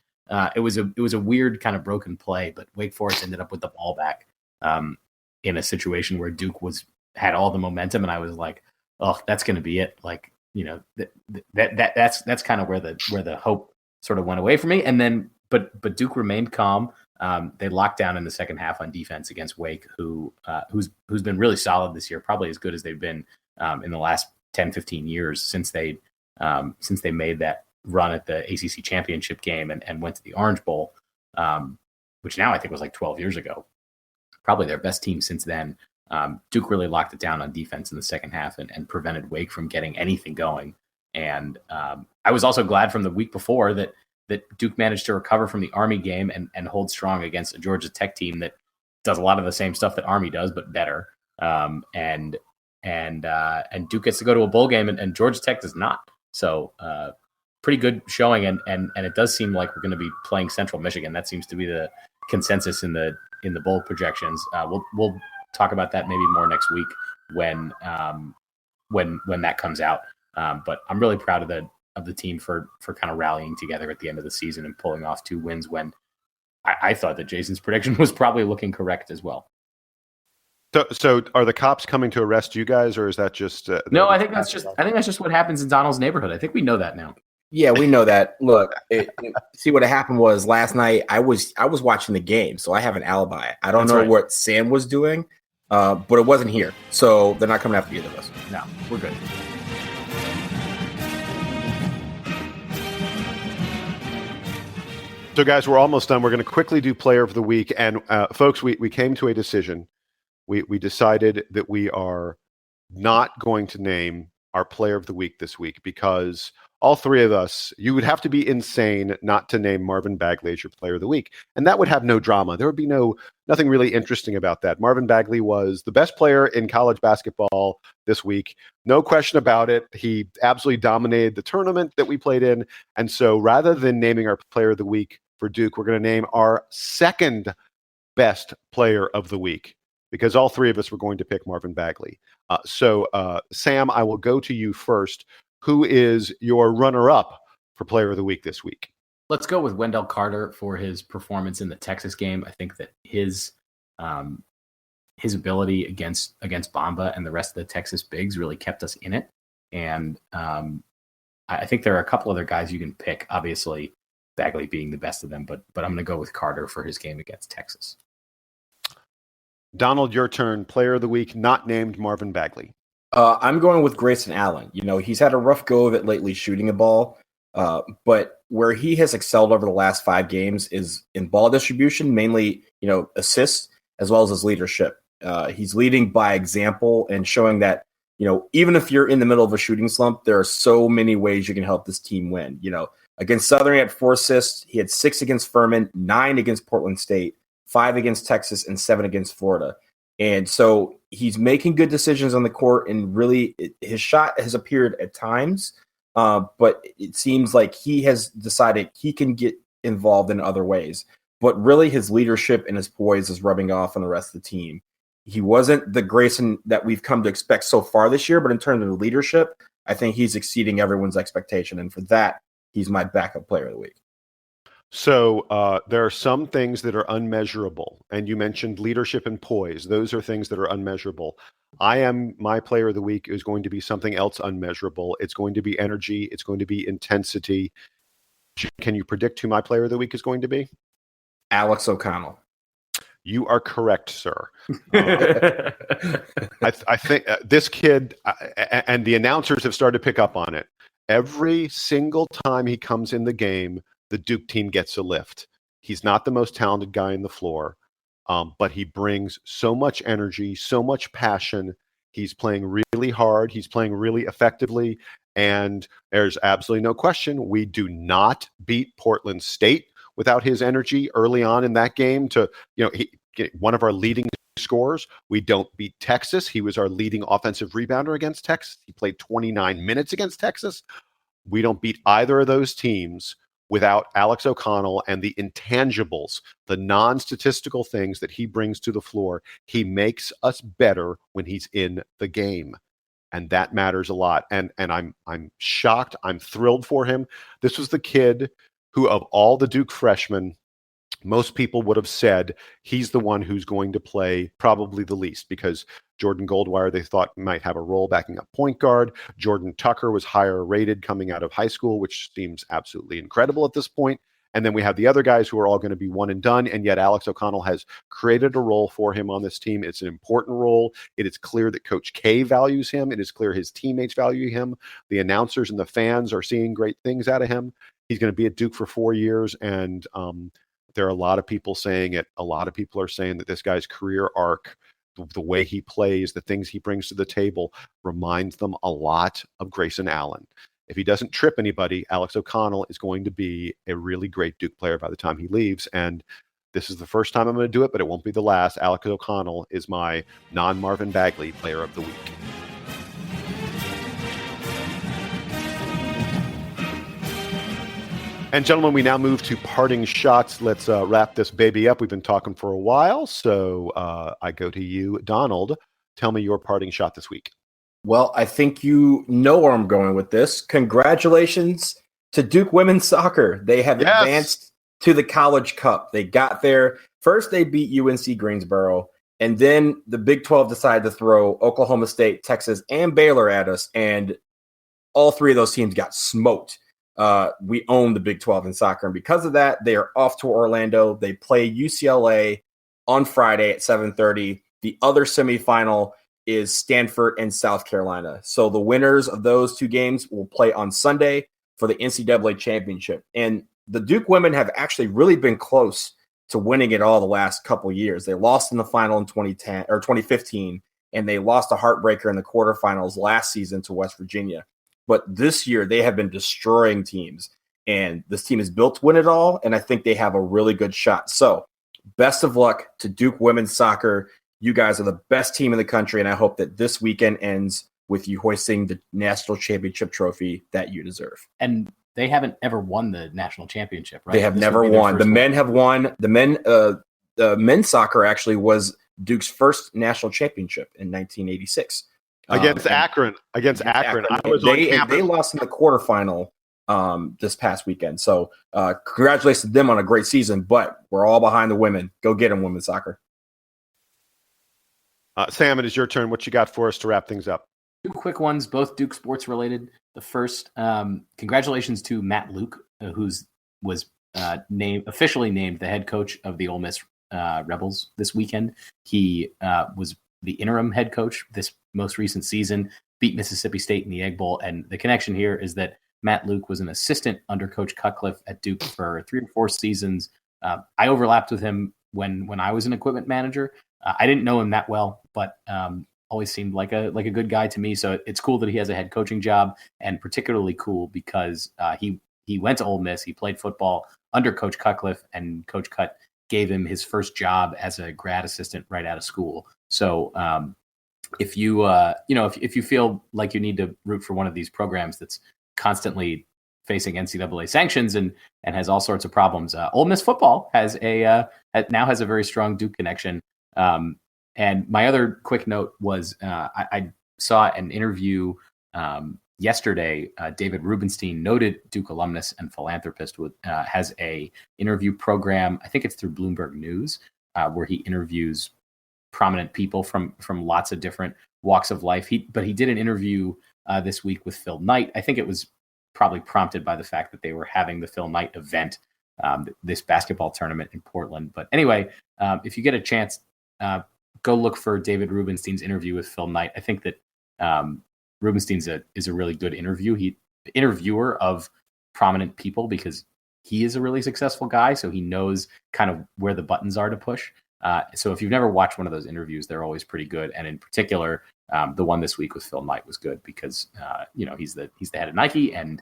It was a weird kind of broken play, but Wake Forest ended up with the ball back in a situation where Duke had all the momentum, and I was like, oh, that's going to be it. Like, that's kind of where the hope sort of went away from me. And then, but Duke remained calm. They locked down in the second half on defense against Wake, who's been really solid this year, probably as good as they've been in the last 10, 15 years since they made that run at the ACC championship game and went to the Orange Bowl, which now I think was like 12 years ago. Probably their best team since then. Duke really locked it down on defense in the second half and prevented Wake from getting anything going. And I was also glad from the week before that Duke managed to recover from the Army game and hold strong against a Georgia Tech team that does a lot of the same stuff that Army does, but better. And Duke gets to go to a bowl game, and Georgia Tech does not. So pretty good showing, and it does seem like we're going to be playing Central Michigan. That seems to be the consensus in the bowl projections. We'll talk about that maybe more next week when that comes out. But I'm really proud of the team for kind of rallying together at the end of the season and pulling off 2 wins when I thought that Jason's prediction was probably looking correct as well. So are the cops coming to arrest you guys, or is that just no? I think that's just what happens in Donald's neighborhood. I think we know that now. Yeah, we know that. Look, see what happened was last night. I was watching the game, so I have an alibi. I don't know what Sam was doing, but it wasn't here, so they're not coming after either of us. No, we're good. So, guys, we're almost done. We're going to quickly do Player of the Week, and folks, we came to a decision. We decided that we are not going to name our Player of the Week this week because all 3 of us, you would have to be insane not to name Marvin Bagley as your Player of the Week. And that would have no drama. There would be nothing really interesting about that. Marvin Bagley was the best player in college basketball this week. No question about it. He absolutely dominated the tournament that we played in. And so rather than naming our Player of the Week for Duke, we're going to name our second best Player of the Week, because all 3 of us were going to pick Marvin Bagley. So, Sam, I will go to you first. Who is your runner-up for Player of the Week this week? Let's go with Wendell Carter for his performance in the Texas game. I think that his ability against Bamba and the rest of the Texas bigs really kept us in it. And I think there are a couple other guys you can pick, obviously Bagley being the best of them, but I'm going to go with Carter for his game against Texas. Donald, your turn. Player of the Week, not named Marvin Bagley. I'm going with Grayson Allen. He's had a rough go of it lately shooting a ball, but where he has excelled over the last 5 games is in ball distribution, mainly, assists, as well as his leadership. He's leading by example and showing that, even if you're in the middle of a shooting slump, there are so many ways you can help this team win. Against Southern, he had 4 assists. He had 6 against Furman, 9 against Portland State, 5 against Texas, and 7 against Florida. And so he's making good decisions on the court, and really his shot has appeared at times, but it seems like he has decided he can get involved in other ways. But really his leadership and his poise is rubbing off on the rest of the team. He wasn't the Grayson that we've come to expect so far this year, but in terms of leadership, I think he's exceeding everyone's expectation. And for that, he's my backup Player of the Week. So there are some things that are unmeasurable, and you mentioned leadership and poise. Those are things that are unmeasurable. My Player of the Week is going to be something else unmeasurable. It's going to be energy. It's going to be intensity. Can you predict who my Player of the Week is going to be? Alex O'Connell. You are correct, sir. I think this kid, and the announcers have started to pick up on it. Every single time he comes in the game, the Duke team gets a lift. He's not the most talented guy in the floor, but he brings so much energy, so much passion. He's playing really hard. He's playing really effectively. And there's absolutely no question we do not beat Portland State without his energy early on in that game to, one of our leading scorers. We don't beat Texas. He was our leading offensive rebounder against Texas. He played 29 minutes against Texas. We don't beat either of those teams without Alex O'Connell and the intangibles, the non-statistical things that he brings to the floor. He makes us better when he's in the game. And that matters a lot. And I'm shocked. I'm thrilled for him. This was the kid who, of all the Duke freshmen, most people would have said he's the one who's going to play probably the least, because Jordan Goldwire, they thought, might have a role backing up point guard. Jordan Tucker was higher rated coming out of high school, which seems absolutely incredible at this point. And then we have the other guys who are all going to be one and done. And yet Alex O'Connell has created a role for him on this team. It's an important role. It is clear that Coach K values him. It is clear his teammates value him. The announcers and the fans are seeing great things out of him. He's going to be at Duke for 4 years. And there are a lot of people saying it. A lot of people are saying that this guy's career arc, the way he plays, the things he brings to the table, reminds them a lot of Grayson Allen. If he doesn't trip anybody, Alex O'Connell is going to be a really great Duke player by the time he leaves. And This is the first time I'm going to do it, but it won't be the last. Alex O'Connell is my non-Marvin Bagley player of the week. And gentlemen, we now move to parting shots. Let's wrap this baby up. We've been talking for a while, so I go to you, Donald. Tell me your parting shot this week. Well, I think you know where I'm going with this. Congratulations to Duke women's soccer. They have advanced to the College Cup. They got there. First, they beat UNC Greensboro, and then the Big 12 decided to throw Oklahoma State, Texas, and Baylor at us, and all three of those teams got smoked. We own the Big 12 in soccer, and because of that, they are off to Orlando. They play UCLA on Friday at 7:30. The other semifinal is Stanford and South Carolina. So the winners of those two games will play on Sunday for the NCAA championship. And the Duke women have actually really been close to winning it all the last couple years. They lost in the final in 2010 or 2015, and they lost a heartbreaker in the quarterfinals last season to West Virginia. But this year, they have been destroying teams, and this team is built to win it all, and I think they have a really good shot. So best of luck to Duke women's soccer. You guys are the best team in the country, and I hope that this weekend ends with you hoisting the national championship trophy that you deserve. And they haven't ever won the national championship, right? They have never won. The men have won. The men's soccer actually was Duke's first national championship in 1986. Against Akron. I was on campus. They lost in the quarterfinal this past weekend. So congratulations to them on a great season, but we're all behind the women. Go get them, women's soccer. Sam, it is your turn. What you got for us to wrap things up? Two quick ones, both Duke sports related. The first, congratulations to Matt Luke, who was officially named the head coach of the Ole Miss Rebels this weekend. He was the interim head coach this most recent season, beat Mississippi State in the Egg Bowl. And the connection here is that Matt Luke was an assistant under Coach Cutcliffe at Duke for 3 or 4 seasons. I overlapped with him when I was an equipment manager. I didn't know him that well, but always seemed like a good guy to me. So it's cool that he has a head coaching job, and particularly cool because he went to Ole Miss. He played football under Coach Cutcliffe, and Coach Cut gave him his first job as a grad assistant right out of school. So if you if you feel like you need to root for one of these programs that's constantly facing NCAA sanctions and has all sorts of problems, Ole Miss football now has a very strong Duke connection. And my other quick note was I saw an interview yesterday. David Rubenstein, noted Duke alumnus and philanthropist, has a interview program. I think it's through Bloomberg News, where he interviews prominent people from lots of different walks of life. But he did an interview this week with Phil Knight. I think it was probably prompted by the fact that they were having the Phil Knight event, this basketball tournament in Portland. But anyway, if you get a chance, go look for David Rubenstein's interview with Phil Knight. I think that Rubenstein's is a really good interviewer of prominent people, because he is a really successful guy, so he knows kind of where the buttons are to push. So if you've never watched one of those interviews, they're always pretty good. And in particular, the one this week with Phil Knight was good because he's the head of Nike, and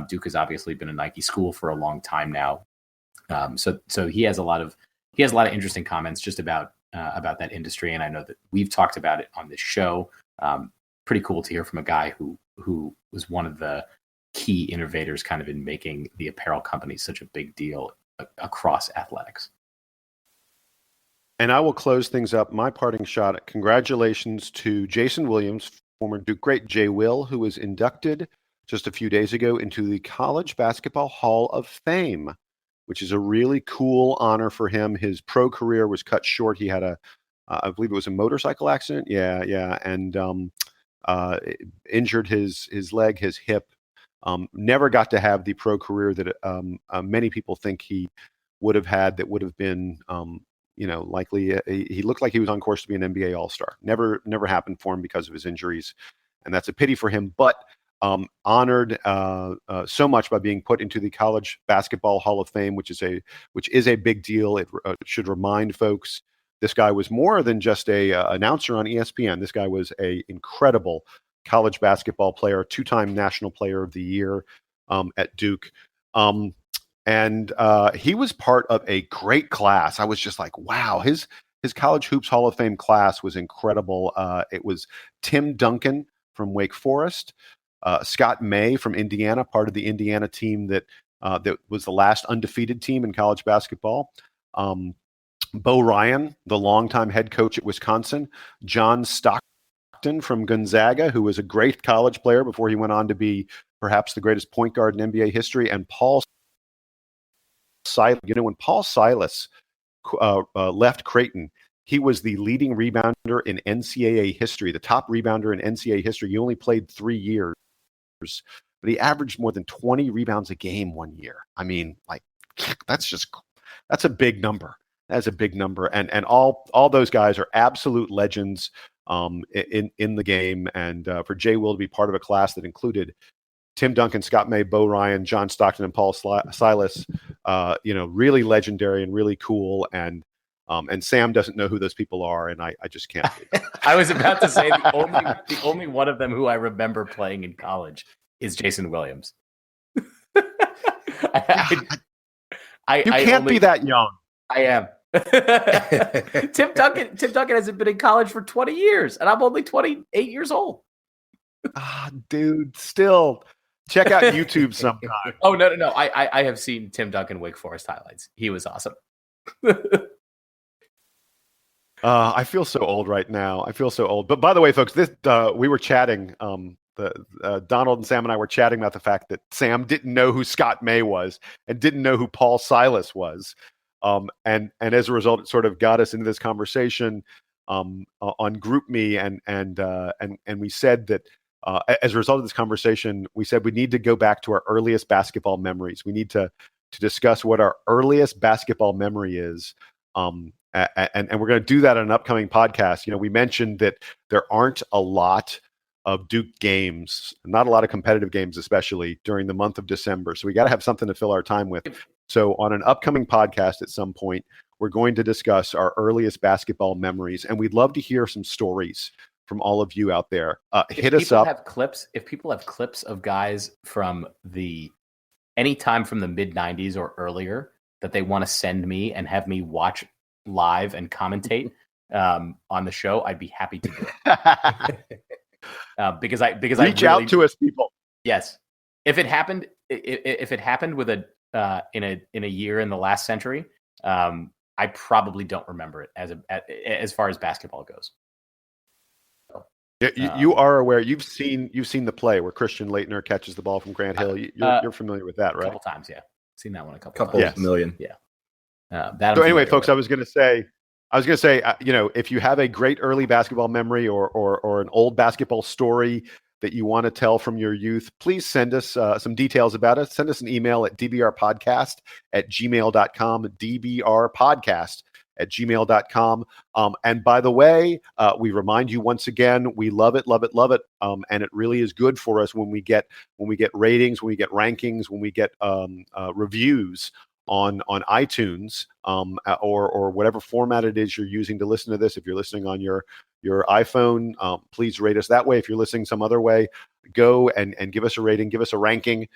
Duke has obviously been a Nike school for a long time now. So he has a lot of interesting comments just about that industry, and I know that we've talked about it on this show. Pretty cool to hear from a guy who was one of the key innovators kind of in making the apparel company such a big deal across athletics. And I will close things up. My parting shot, congratulations to Jason Williams, former Duke great JWill, who was inducted just a few days ago into the College Basketball Hall of Fame, which is a really cool honor for him. His pro career was cut short. He had I believe it was a motorcycle accident. Yeah. And injured his leg, his hip. Never got to have the pro career that many people think he would have had, that would have been, likely. He looked like he was on course to be an NBA All-Star. Never happened for him because of his injuries. And that's a pity for him. But honored so much by being put into the College Basketball Hall of Fame, which is a big deal. It should remind folks this guy was more than just a announcer on ESPN. This guy was a incredible college basketball player, 2-time National Player of the Year at Duke. And he was part of a great class. I was just like, wow, his College Hoops Hall of Fame class was incredible. It was Tim Duncan from Wake Forest, Scott May from Indiana, part of the Indiana team that was the last undefeated team in college basketball. Bo Ryan, the longtime head coach at Wisconsin, John Stockton from Gonzaga, who was a great college player before he went on to be perhaps the greatest point guard in NBA history, and Paul Silas. You know, when Paul Silas left Creighton, he was the leading rebounder in NCAA history, the top rebounder in NCAA history. He only played 3 years, but he averaged more than 20 rebounds a game 1 year. I mean, like, that's a big number. That's a big number. And all those guys are absolute legends in the game. And for JWill to be part of a class that included Tim Duncan, Scott May, Bo Ryan, John Stockton, and Paul Silas, really legendary and really cool. And Sam doesn't know who those people are, and I just can't. I was about to say the only one of them who I remember playing in college is Jason Williams. You can't be that young. I am. Tim Duncan hasn't been in college for 20 years, and I'm only 28 years old. Dude, still check out YouTube sometime. Oh, no. I have seen Tim Duncan Wake Forest highlights. He was awesome. I feel so old right now. I feel so old. But by the way, folks, we were chatting. Donald and Sam and I were chatting about the fact that Sam didn't know who Scott May was and didn't know who Paul Silas was. And as a result, it sort of got us into this conversation on GroupMe, and we said that as a result of this conversation, we said we need to go back to our earliest basketball memories. We need to discuss what our earliest basketball memory is. And we're going to do that on an upcoming podcast. You know, we mentioned that there aren't a lot of Duke games, not a lot of competitive games, especially during the month of December. So we got to have something to fill our time with. So on an upcoming podcast at some point, we're going to discuss our earliest basketball memories, and we'd love to hear some stories from all of you out there. Hit us up. If people have clips of guys from any time from the mid 90s or earlier that they want to send me and have me watch live and commentate on the show, I'd be happy to do it. Because I reach out to us, people. Yes, if it happened with in a year in the last century, I probably don't remember it as far as basketball goes. You are aware. You've seen the play where Christian Laettner catches the ball from Grant Hill. You're familiar with that, right? A couple times, yeah. Seen that one a couple times. Million, yeah. So anyway, folks, I was going to say, if you have a great early basketball memory or an old basketball story that you want to tell from your youth, please send us some details about it. Send us an email at dbrpodcast@gmail.com, dbrpodcast@gmail.com. And by the way, we remind you once again, we love it. And it really is good for us when we get ratings, when we get rankings, when we get reviews on iTunes or whatever format it is you're using to listen to this. If you're listening on your iPhone, please rate us that way. If you're listening some other way, go and give us a rating, give us a ranking.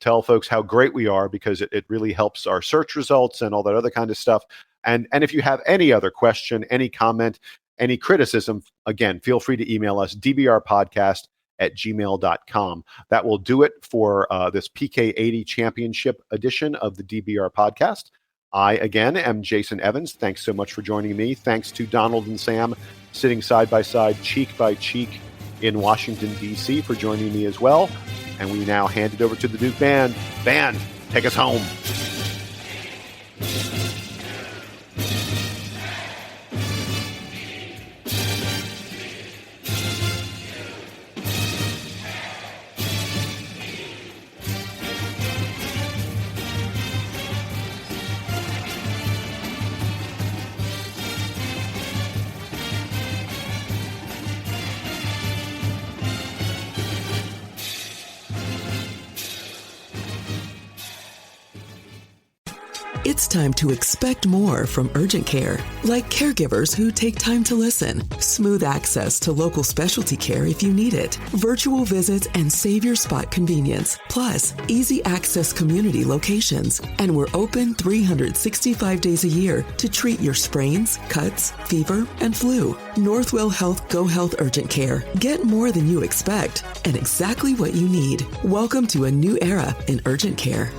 Tell folks how great we are, because it really helps our search results and all that other kind of stuff. And if you have any other question, any comment, any criticism, again, feel free to email us, dbrpodcast@gmail.com. That will do it for this PK80 championship edition of the DBR podcast. I, again, am Jason Evans. Thanks so much for joining me. Thanks to Donald and Sam sitting side by side, cheek by cheek in Washington, D.C. for joining me as well. And we now hand it over to the Duke Band. Band, take us home. It's time to expect more from urgent care, like caregivers who take time to listen, smooth access to local specialty care if you need it, virtual visits and save your spot convenience, plus easy access community locations. And we're open 365 days a year to treat your sprains, cuts, fever, and flu. Northwell Health Go Health Urgent Care. Get more than you expect and exactly what you need. Welcome to a new era in urgent care.